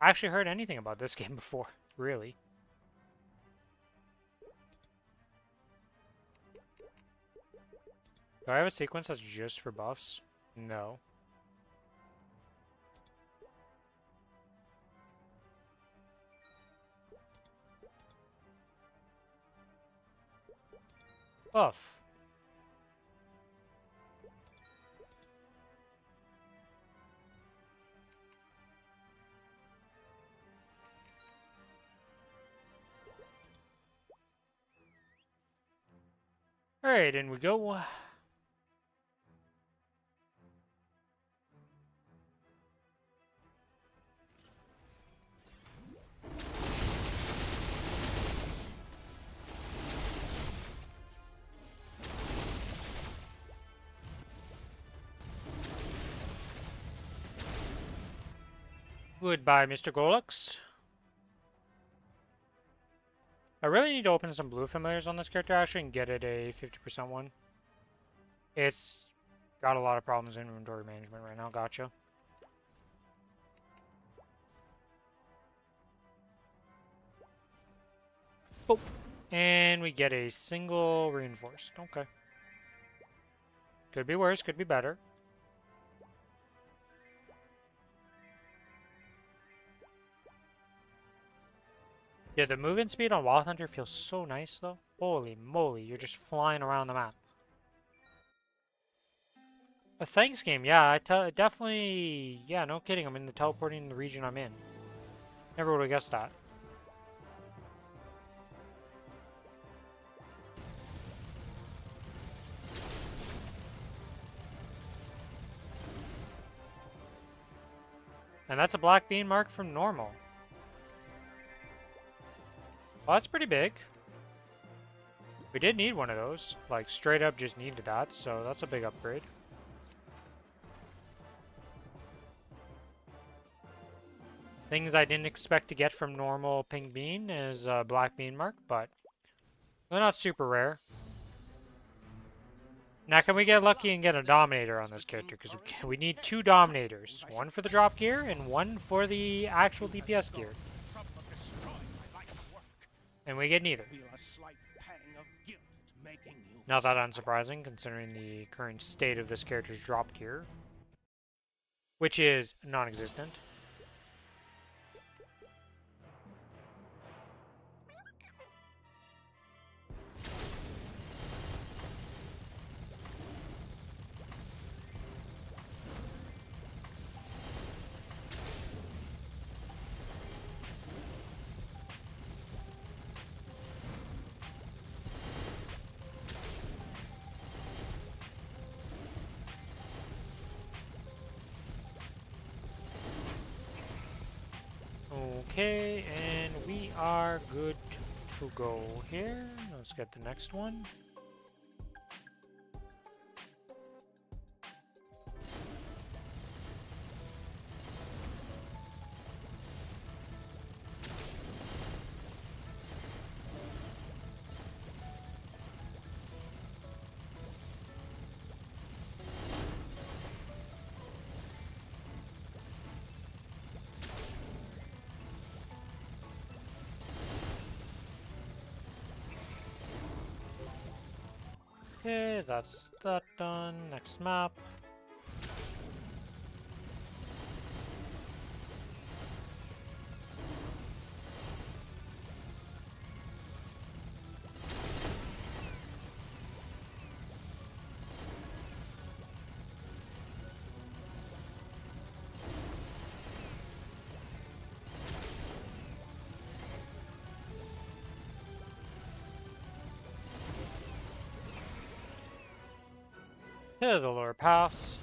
S1: actually heard anything about this game before, really. Do I have a sequence that's just for buffs? No. Buff. Alright, in we go. Goodbye, Mr. Golux. I really need to open some blue familiars on this character actually and get it a 50% one. It's got a lot of problems in inventory management right now, gotcha. Boop. And we get a single reinforced. Okay. Could be worse, could be better. Yeah, the movement speed on Wild Hunter feels so nice, though. Holy moly, you're just flying around the map. A thanks game, yeah, definitely, yeah, no kidding, I'm in the teleporting the region I'm in. Never would have guessed that. And that's a black bean mark from normal. Well, that's pretty big. We did need one of those. Like, straight up just needed that, so that's a big upgrade. Things I didn't expect to get from normal pink bean is a black bean mark, but they're not super rare. Now, can we get lucky and get a Dominator on this character? Because we need 2 Dominators. One for the drop gear and one for the actual DPS gear. And we get neither. Not that unsurprising, considering the current state of this character's drop gear. Which is non-existent. Okay, and we are good to go here. Let's get the next one. Okay, that's that done. Next map. Here are the lower paths,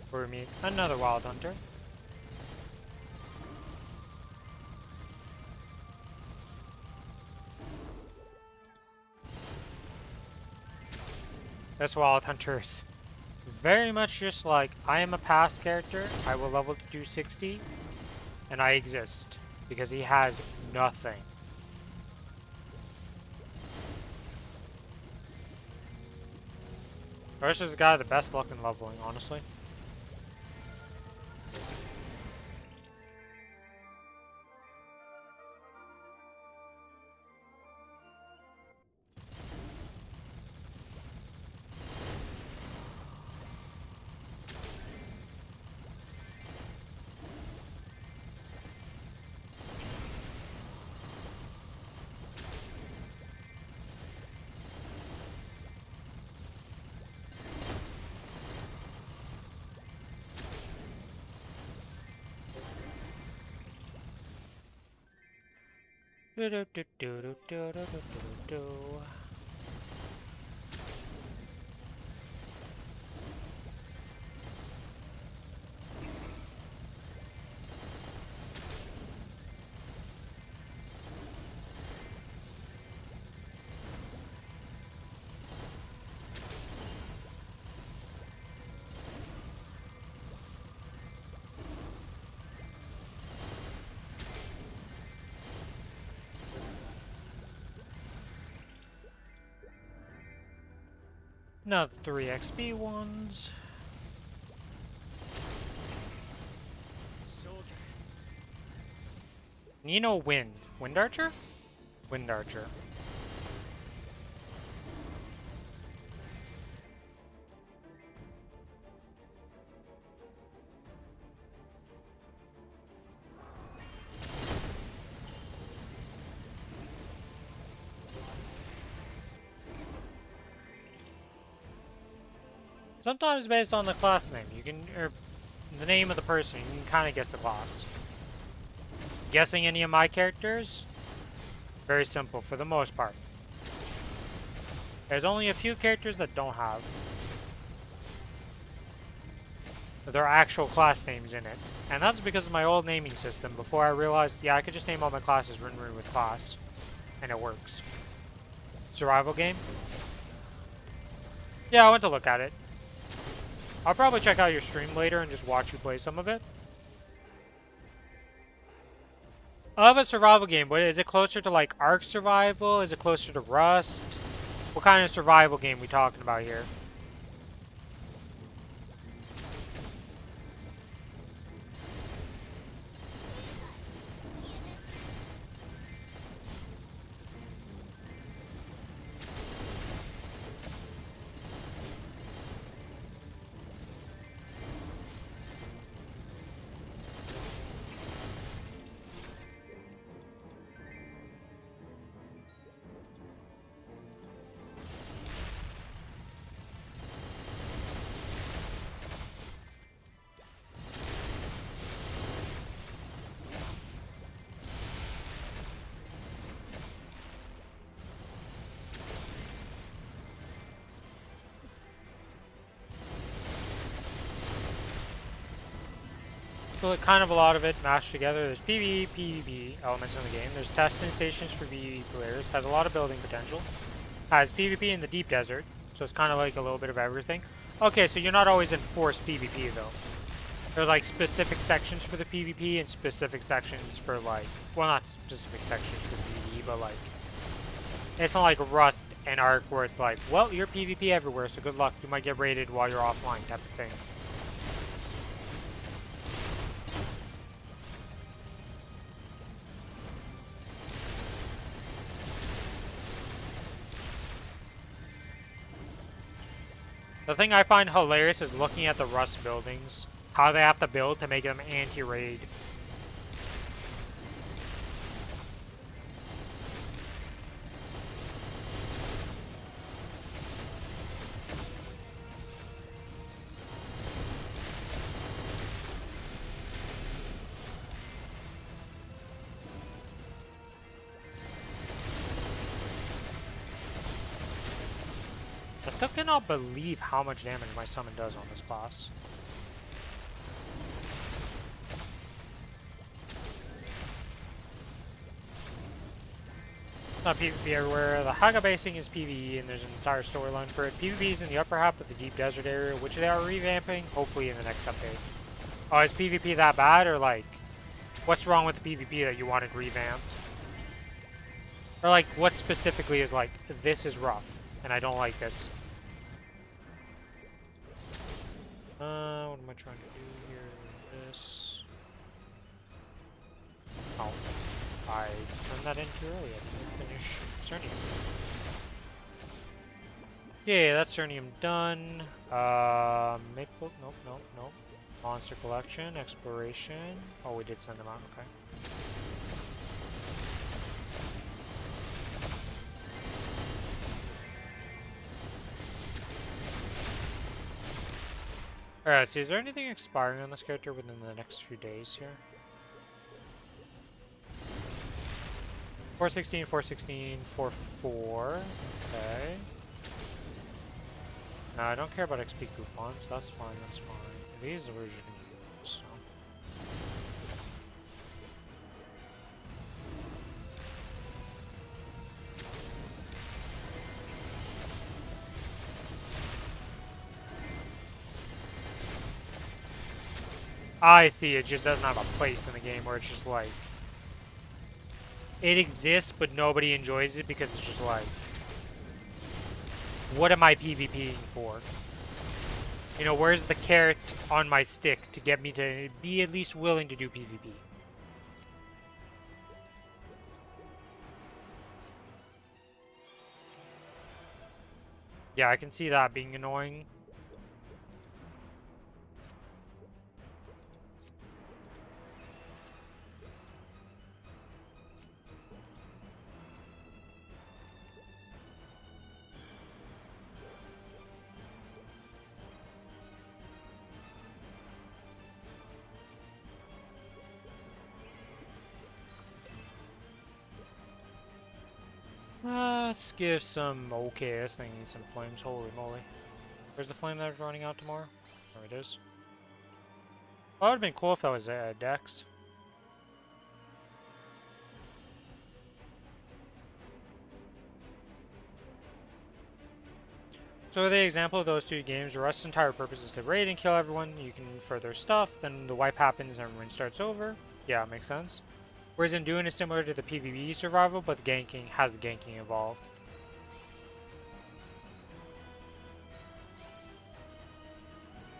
S1: where we meet another wild hunter. This wild hunter is very much just like, I am a past character, I will level to 260, and I exist, because he has nothing. This is the guy with the best luck in leveling, honestly. Do do do do do do do do do. Now the 3 XP ones.
S2: Soldier.
S1: You know Wind. Wind Archer? Wind Archer. Sometimes based on the class name, you can, or the name of the person, you can kind of guess the class. Guessing any of my characters? Very simple for the most part. There's only a few characters that don't have their actual class names in it. And that's because of my old naming system before I realized, yeah, I could just name all my classes Run with class. And it works. Survival game? Yeah, I went to look at it. I'll probably check out your stream later and just watch you play some of it. I love a survival game, but is it closer to like Ark Survival? Is it closer to Rust? What kind of survival game we talking about here? So like kind of a lot of it mashed together. There's PvE, PvP elements in the game. There's testing stations for PvE players. Has a lot of building potential. Has PvP in the deep desert, so it's kind of like a little bit of everything. Okay, so you're not always in forced PvP though. There's like specific sections for the PvP and specific sections for like, well, not specific sections for PvE, but like, it's not like Rust and Ark where it's like, well, you're PvP everywhere, so good luck. You might get raided while you're offline type of thing. The thing I find hilarious is looking at the Rust buildings. How they have to build to make them anti-raid. I still cannot believe how much damage my summon does on this boss. It's not PvP everywhere. The Haga basing is PvE, and there's an entire storyline for it. PvP is in the upper half of the deep desert area, which they are revamping, hopefully in the next update. Oh, is PvP that bad, or like, what's wrong with the PvP that you wanted revamped? Or like, what specifically is like, this is rough, and I don't like this? What am I trying to do here? This. Oh, I turned that in too early. I didn't finish Cernium. Yeah, that's Cernium done. Maple. Nope. Monster collection, exploration. Oh, we did send them out. Okay. Alright, so is there anything expiring on this character within the next few days here? 416, 416, 44. Okay. No, I don't care about XP coupons. That's fine, that's fine. These we're just gonna use, so. I see, it just doesn't have a place in the game where it's just like... It exists, but nobody enjoys it because it's just like... What am I PvPing for? You know, where's the carrot on my stick to get me to be at least willing to do PvP? Yeah, I can see that being annoying. Let's give some... Okay, this thing needs some flames. Holy moly. Where's the flame that was running out tomorrow? There it is. Oh, it would have been cool if that was Dex. So with the example of those two games, Rust's entire purpose is to raid and kill everyone. You can further stuff, then the wipe happens and everyone starts over. Yeah, it makes sense. Whereas in Dune is similar to the PvE survival, but the ganking has the ganking involved.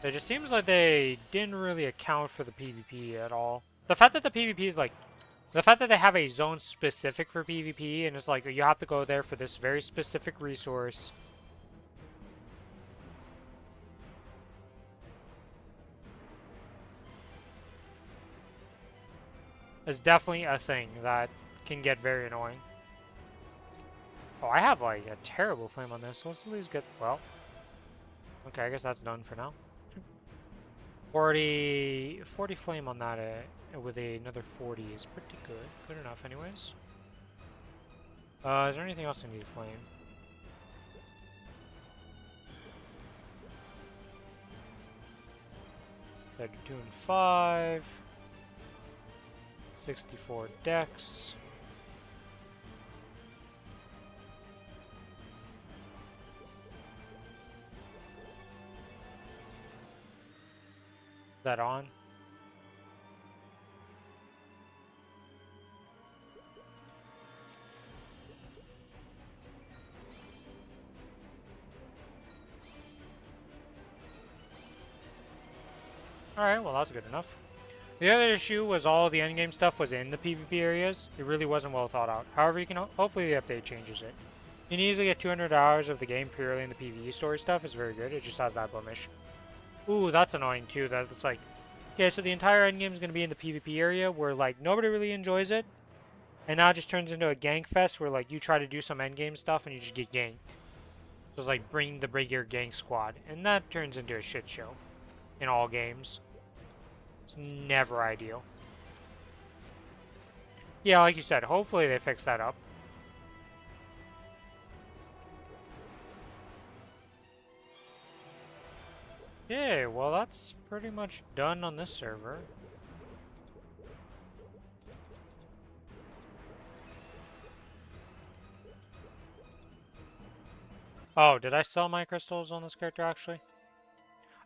S1: It just seems like they didn't really account for the PvP at all. The fact that the PvP is like... The fact that they have a zone specific for PvP, and it's like, you have to go there for this very specific resource. Is definitely a thing that can get very annoying. Oh, I have like a terrible flame on this, so let's at least get, well. Okay, I guess that's done for now. 40 flame on that with another 40 is pretty good. Good enough anyways. Is there anything else I need to flame? They're doing 5. 64 dex. That on? Alright, well that's good enough. The other issue was all the endgame stuff was in the PvP areas. It really wasn't well thought out. However, you can hopefully the update changes it. You can easily get 200 hours of the game purely in the PvE story stuff. It's very good. It just has that blemish. Ooh, that's annoying too. That's like, okay, so the entire endgame is going to be in the PvP area where like nobody really enjoys it. And now it just turns into a gank fest where like you try to do some endgame stuff and you just get ganked. So it's like bring the bigger gank squad. And that turns into a shit show in all games. It's never ideal. Yeah, like you said, hopefully they fix that up. Okay, well that's pretty much done on this server. Oh, did I sell my crystals on this character actually?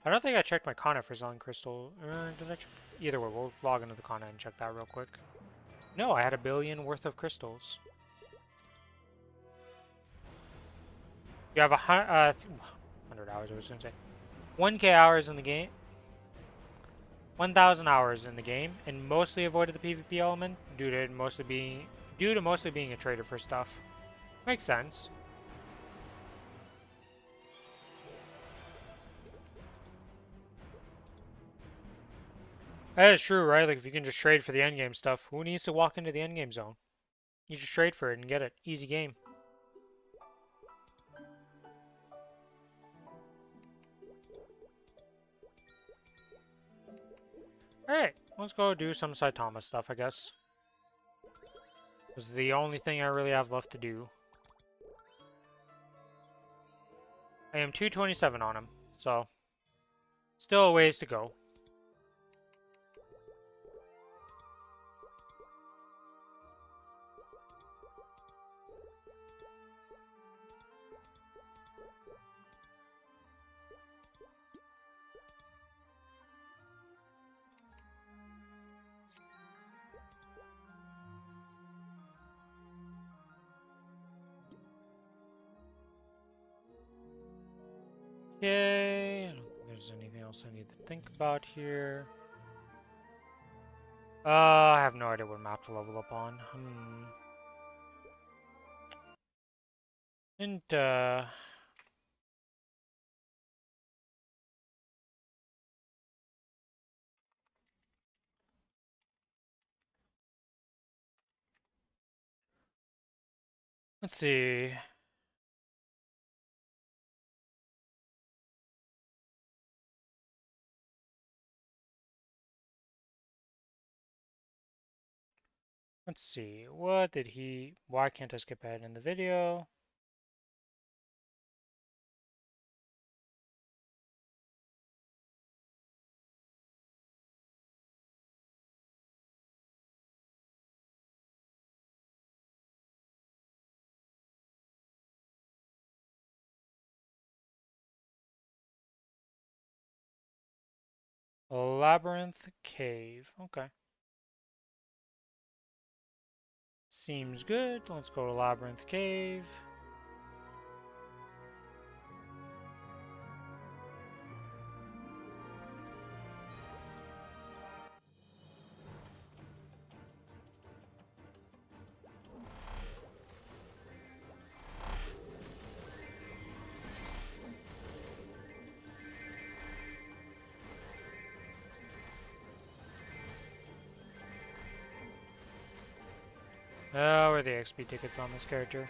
S1: I don't think I checked my Kana for selling crystal. Did I check? Either way, we'll log into the Kana and check that real quick. No, I had 1 billion worth of crystals. You have 100 hours, I was going to say. 1k hours in the game. 1,000 hours in the game, and mostly avoided the PvP element due to mostly being a trader for stuff. Makes sense. That is true, right? Like if you can just trade for the endgame stuff, who needs to walk into the endgame zone? You just trade for it and get it. Easy game. Alright, let's go do some Saitama stuff, I guess. This is the only thing I really have left to do. I am 227 on him, so still a ways to go. Okay, I don't think there's anything else I need to think about here. I have no idea what map to level up on. And, let's see. Let's see. What did he... Why can't I skip ahead in the video? Labyrinth Cave. Okay. Seems good. Let's go to Labyrinth Cave. Oh, where are the XP tickets on this character?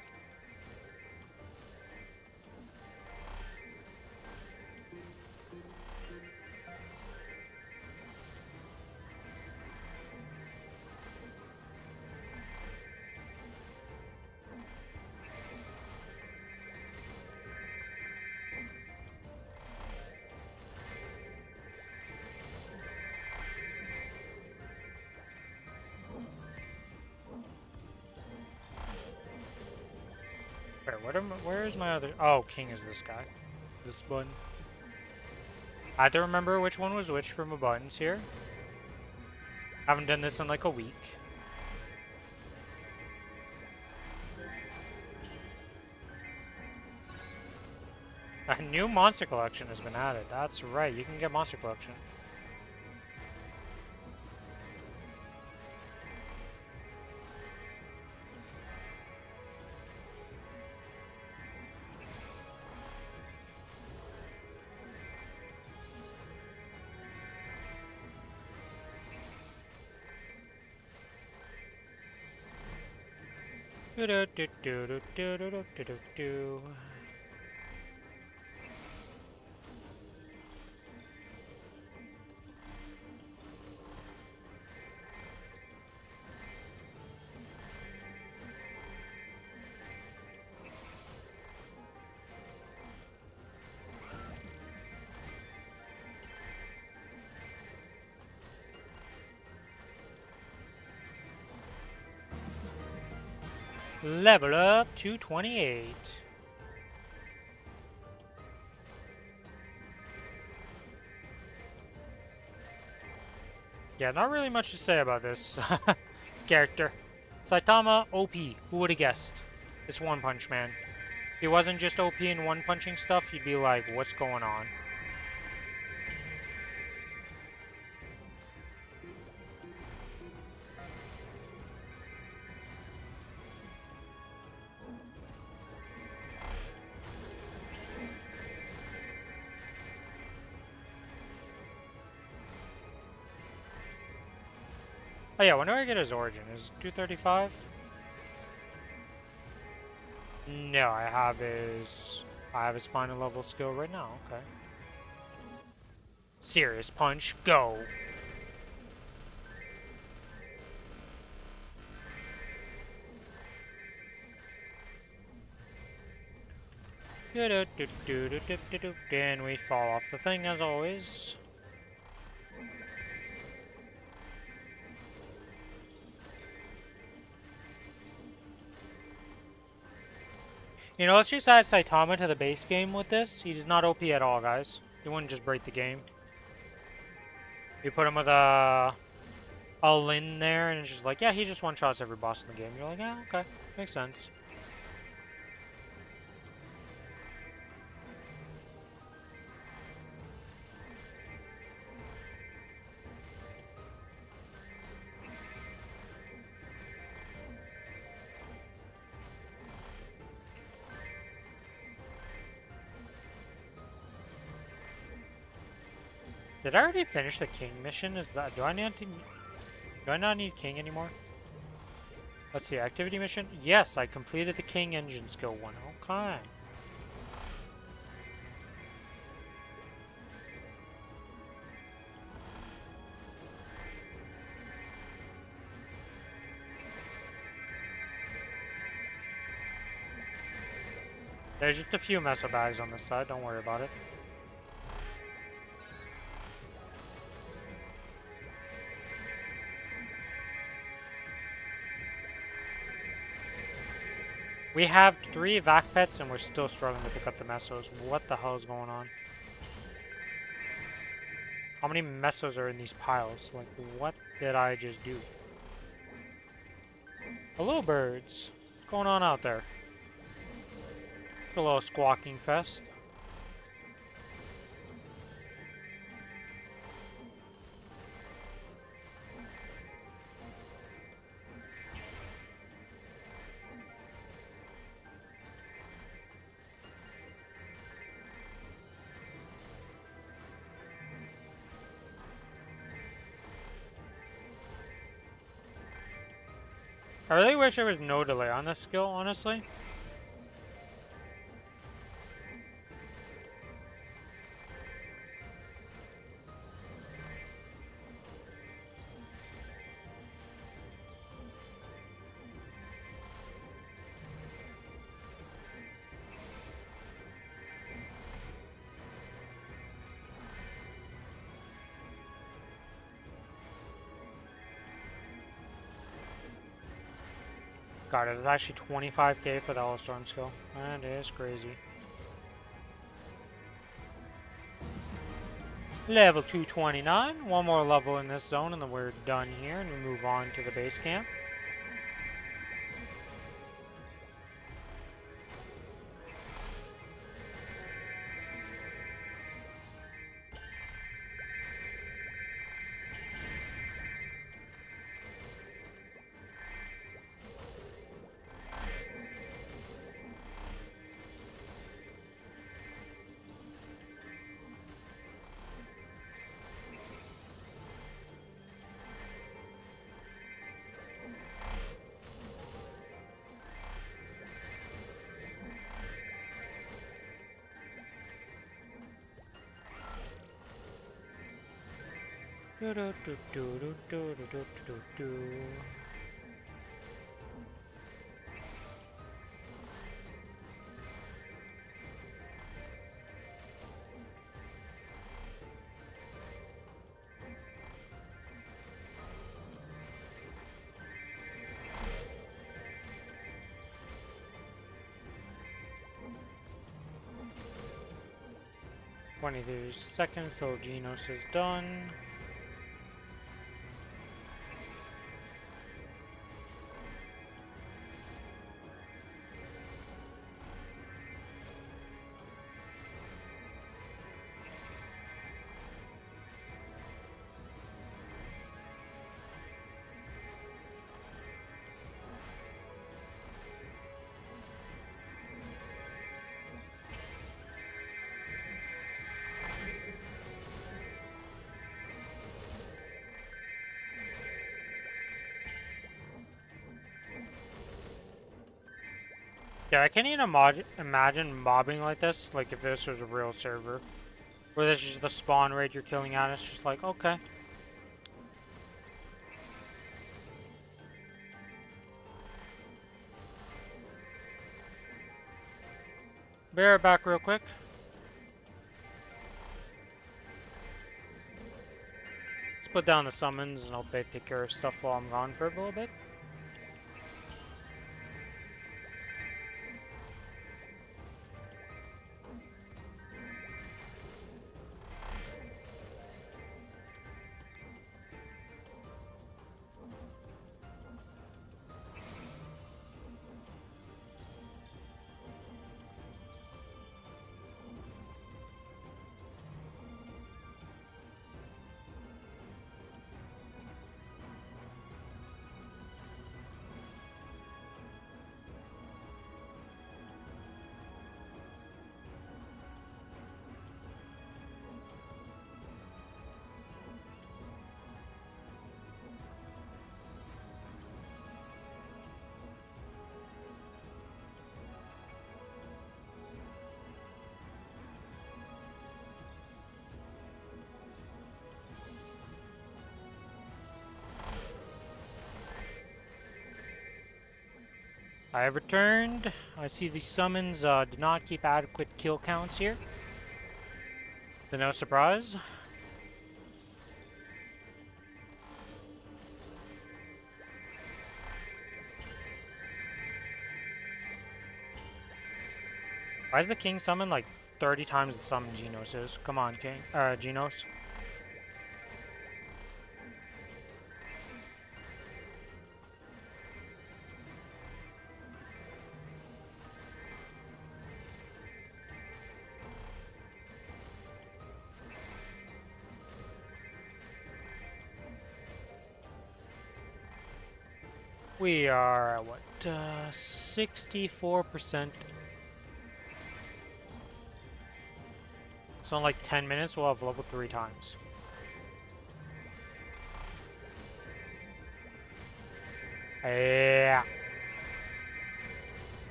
S1: Where is my other... Oh, King is this guy. This button. I have to remember which one was which for my buttons here. Haven't done this in like a week. A new monster collection has been added. That's right, you can get monster collection. Do do do do do do do do do do. Level up to 28. Yeah, not really much to say about this character. Saitama, OP. Who would have guessed? This One Punch Man. If he wasn't just OP in one punching stuff, you'd be like, what's going on? Oh yeah, when do I get his origin? Is it 235? No, I have his final level skill right now, okay. Serious punch, go! Then we fall off the thing as always. You know, let's just add Saitama to the base game with this. He's not OP at all, guys. He wouldn't just break the game. You put him with a Lin there, and it's just like, yeah, he just one-shots every boss in the game. You're like, yeah, okay, makes sense. Did I already finish the King mission? Is that do I not need King anymore? Let's see, activity mission. Yes, I completed the King engine skill one. Okay. There's just a few meso bags on this side, don't worry about it. We have 3 vac pets and we're still struggling to pick up the mesos. What the hell is going on? How many mesos are in these piles? Like, what did I just do? Hello, birds. What's going on out there? A little squawking fest. I really wish there was no delay on this skill, honestly. God, it is actually 25k for the Hellstorm skill. That is crazy. Level 229. One more level in this zone and then we're done here and we move on to the base camp. Do do do do do do do do do. Seconds till Genos is done. Yeah, I can't even imagine mobbing like this, like if this was a real server. Where this is the spawn rate you're killing at, it's just like, okay. Bear it back real quick. Let's put down the summons and I'll take care of stuff while I'm gone for a little bit. I have returned. I see the summons did not keep adequate kill counts here. To no surprise. Why is the king summon like 30 times the summon Genos is? Come on, king. Genos. We are at what? 64%. So in like 10 minutes, we'll have level 3 times. Yeah.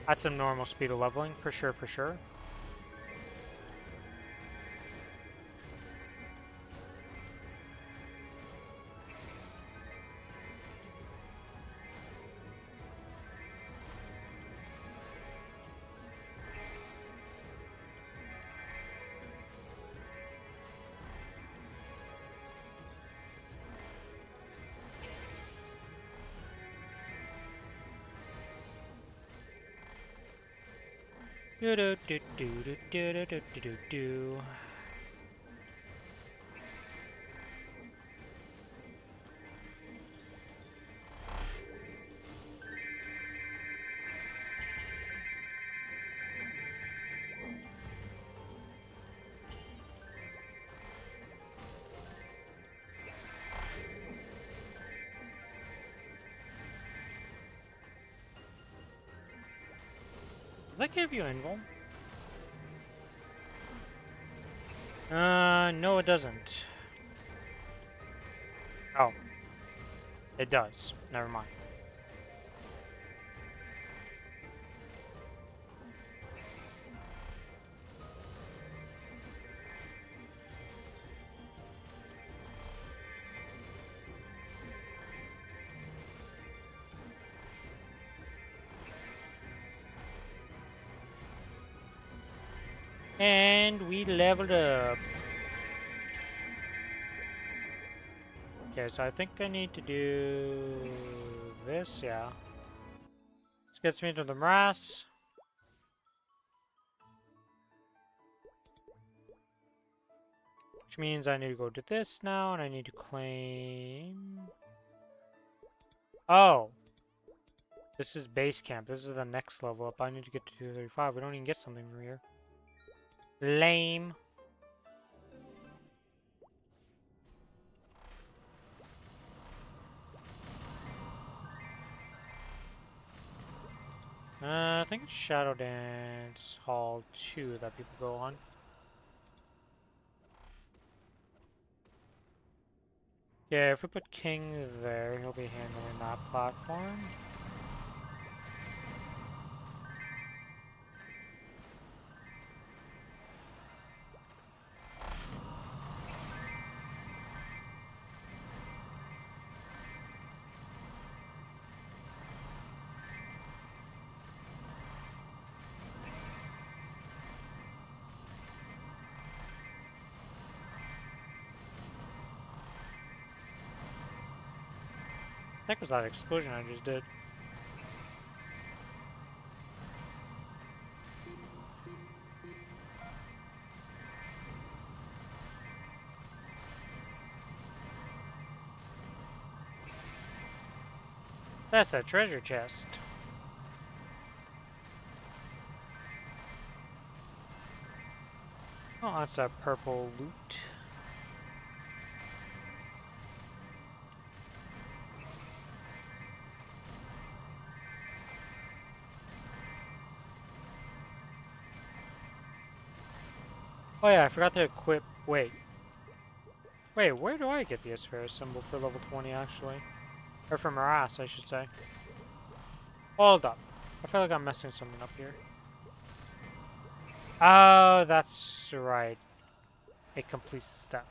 S1: That's some normal speed of leveling, for sure, for sure. Do do do do do do do do do do. Does that give you invuln? No it doesn't. Oh. It does. Never mind. And we leveled up. Okay, so I think I need to do this, yeah. This gets me to the morass. Which means I need to go to this now, and I need to claim... Oh! This is base camp. This is the next level up. I need to get to 235. We don't even get something from here. Lame. I think it's Shadow Dance Hall 2 that people go on. Yeah, if we put King there, he'll be handling that platform. That was that explosion I just did. That's a treasure chest. Oh, that's a purple loot. Oh yeah, I forgot to equip... Wait, where do I get the Aspharis symbol for level 20, actually? Or for Morass, I should say. Hold up. I feel like I'm messing something up here. Oh, that's right. It completes the step.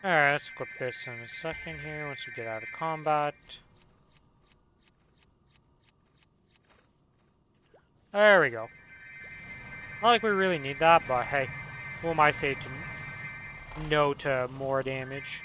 S1: Alright, let's equip this in a second here, once we get out of combat. There we go. Not like we really need that, but hey, who am I say to no to more damage?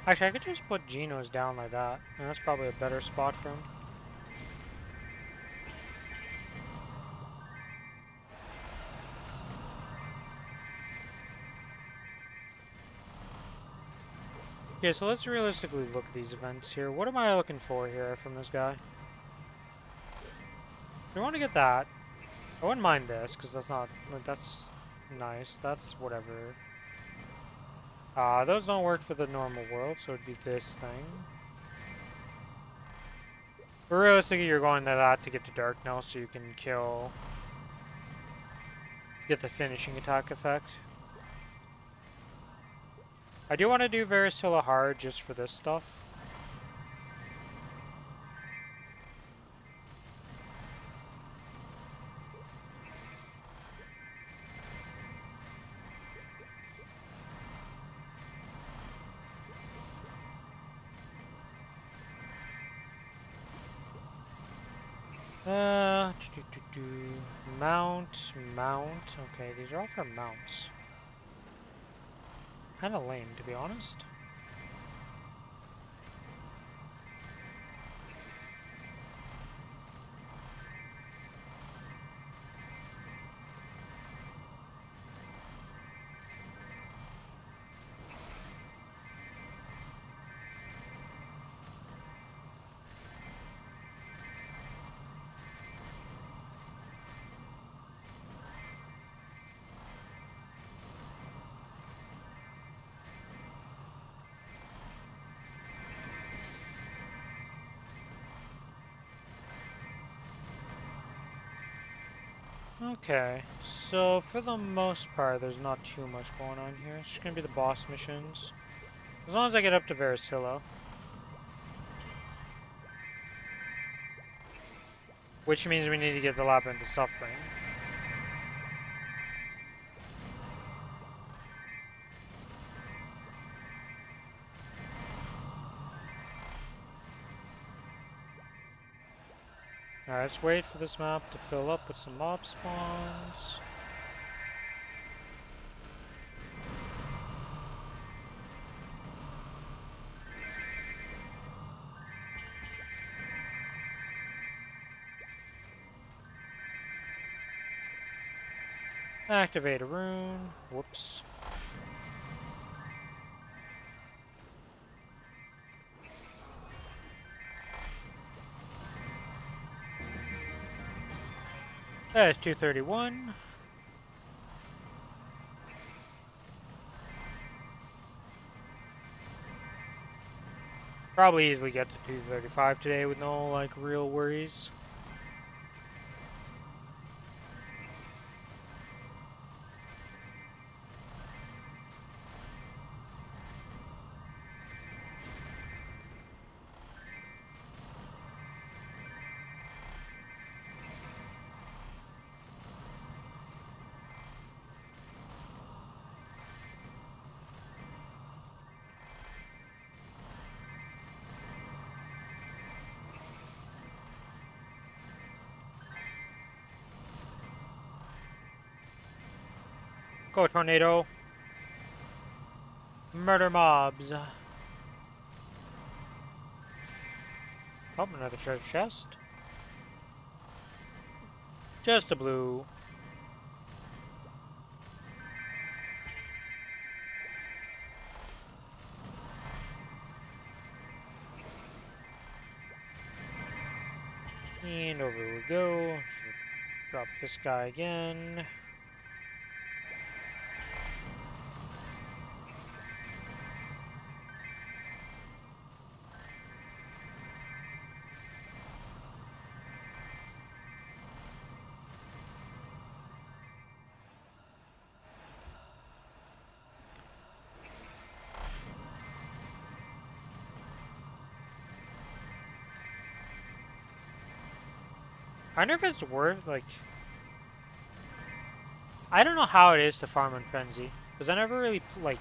S1: Actually, I could just put Genos down like that, and that's probably a better spot for him. Okay, so let's realistically look at these events here. What am I looking for here from this guy? I want to get that. I wouldn't mind this, because that's not... Like, that's nice. That's whatever. Those don't work for the normal world, so it'd be this thing. But realistically, you're going to that to get to Dark now, so you can kill... Get the finishing attack effect. I do want to do Varicella hard just for this stuff. Mount. Okay, these are all for mounts. Kinda lame, to be honest. Okay, so for the most part, there's not too much going on here. It's just gonna be the boss missions. As long as I get up to Vericillo. Which means we need to get the Labyrinth of Suffering. Alright, let's wait for this map to fill up with some mob spawns. Activate a rune. Whoops. That is 231. Probably easily get to 235 today with no, like, real worries. Go, Tornado. Murder mobs. Oh, another treasure chest. Just a blue. And over we go. Should drop this guy again. I wonder if it's worth, like... I don't know how it is to farm on Frenzy. Because I never really, like...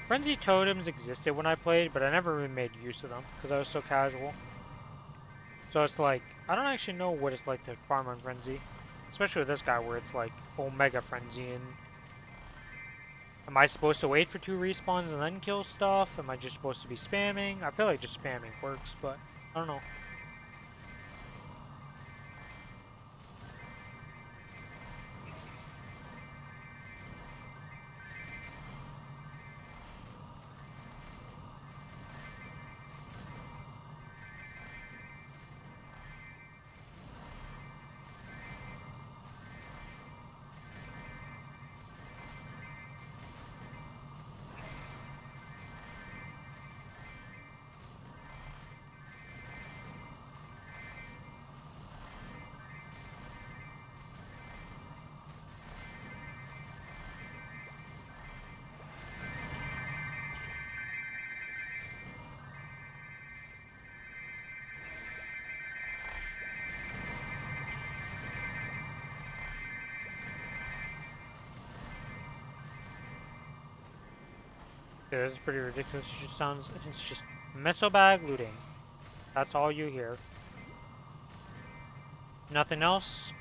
S1: Frenzy totems existed when I played, but I never really made use of them. Because I was so casual. So it's like, I don't actually know what it's like to farm on Frenzy. Especially with this guy where it's like Omega Frenzy and... Am I supposed to wait for 2 respawns and then kill stuff? Am I just supposed to be spamming? I feel like just spamming works, but I don't know. Yeah, this is pretty ridiculous. It just sounds, it's just meso bag looting. That's all you hear. Nothing else?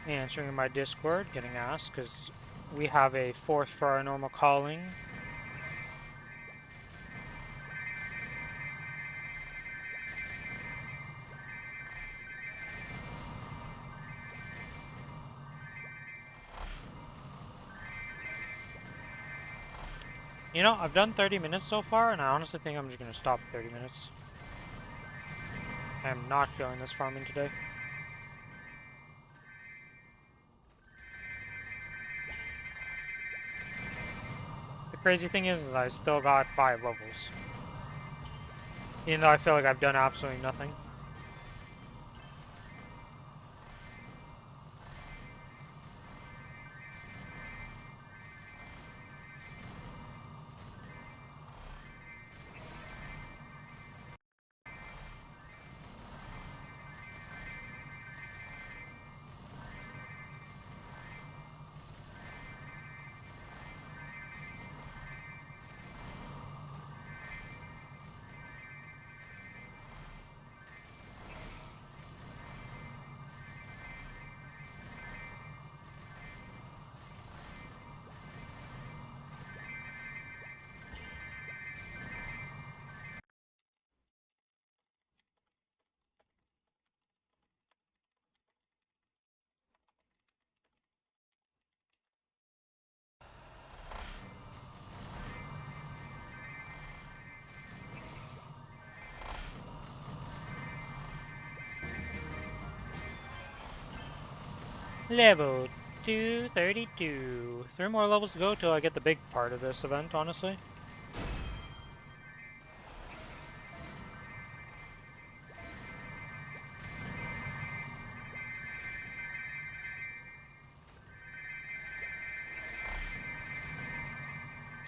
S1: answering my Discord, getting asked, because we have a 4th for our normal calling. You know, I've done 30 minutes so far, and I honestly think I'm just going to stop at 30 minutes. I am not feeling this farming today. The crazy thing is that I still got 5 levels. Even though I feel like I've done absolutely nothing. Level 232. 3 more levels to go till I get the big part of this event, honestly.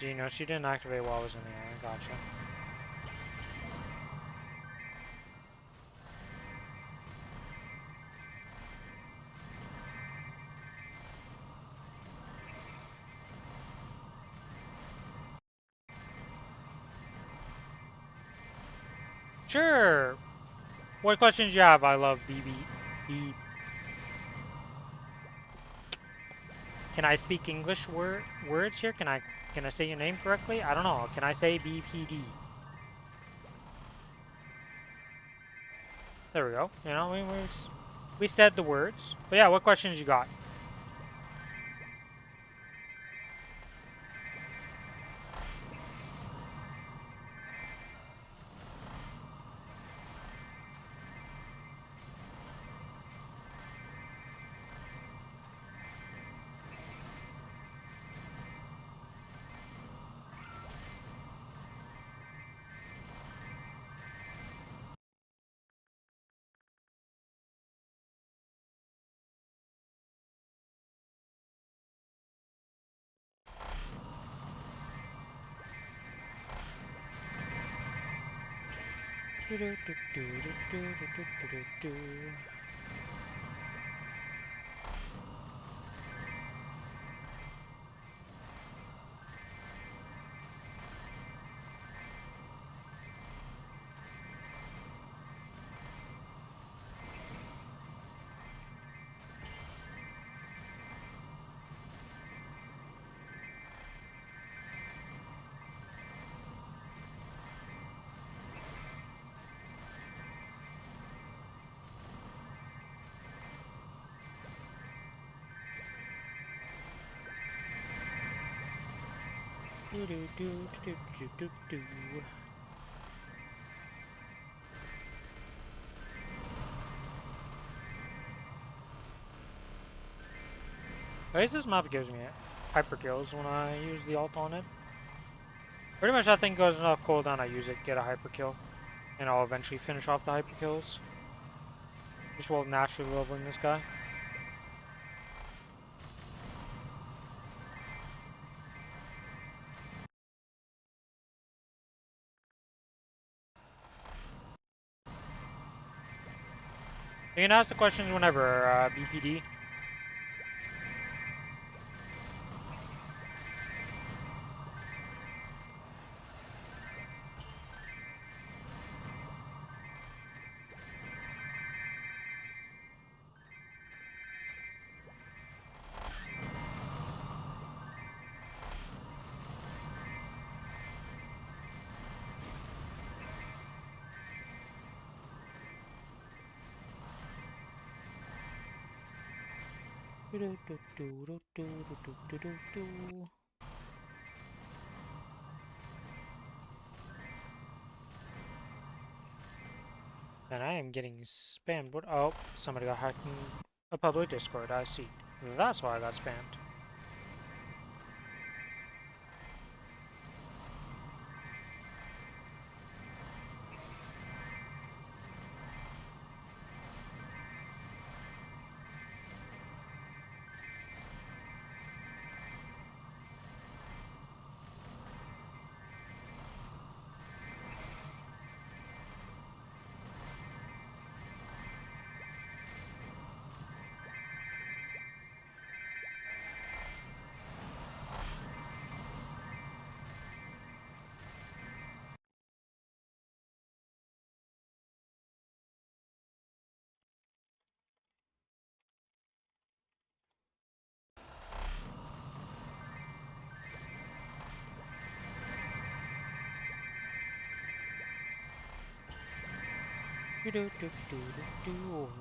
S1: Gee, no, she didn't activate while I was in the air. Gotcha. Sure. What questions you have? I love BB. Can I speak English words here? Can I say your name correctly? I don't know. Can I say BPD? There we go. You know, we said the words. But yeah, what questions you got? At least this map gives me hyper kills when I use the ult on it. Pretty much that thing goes enough cooldown, I use it, get a hyper kill. And I'll eventually finish off the hyper kills. Just while naturally leveling this guy. You can ask the questions whenever, BPD. And I am getting spammed. What? Oh, somebody got hacked in a public Discord. I see. That's why I got spammed.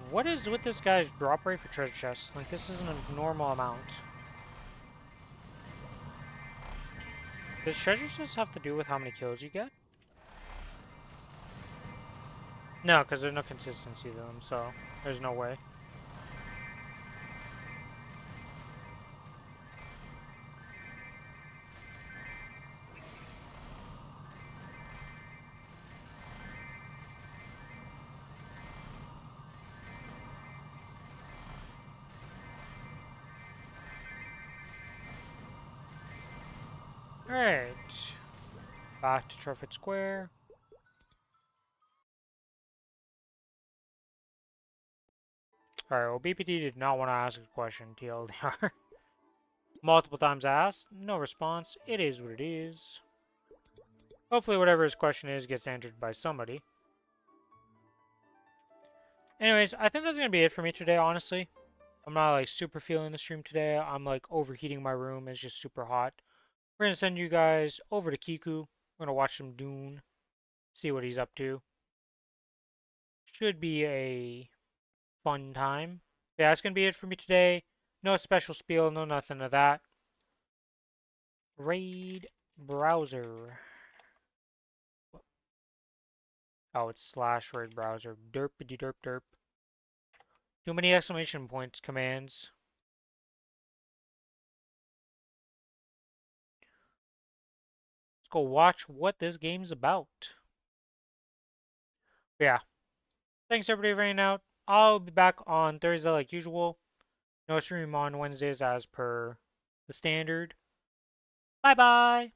S1: What is with this guy's drop rate for treasure chests? Like, this isn't a normal amount. Does treasure chests have to do with how many kills you get? No, because there's no consistency to them, so there's no way. Alright. Back to Trophy Square. Alright, well, BPD did not want to ask a question, TLDR. Multiple times asked, no response. It is what it is. Hopefully whatever his question is gets answered by somebody. Anyways, I think that's going to be it for me today, honestly. I'm not, like, super feeling the stream today. I'm, like, overheating my room. It's just super hot. We're going to send you guys over to Kiku. We're going to watch some Dune. See what he's up to. Should be a fun time. Yeah, that's going to be it for me today. No special spiel, no nothing of that. Raid browser. Oh, it's slash raid browser. Derpity derp derp. Too many exclamation points commands. Let's go watch what this game's about. Yeah. Thanks everybody for hanging out. I'll be back on Thursday like usual. No stream on Wednesdays as per the standard. Bye bye.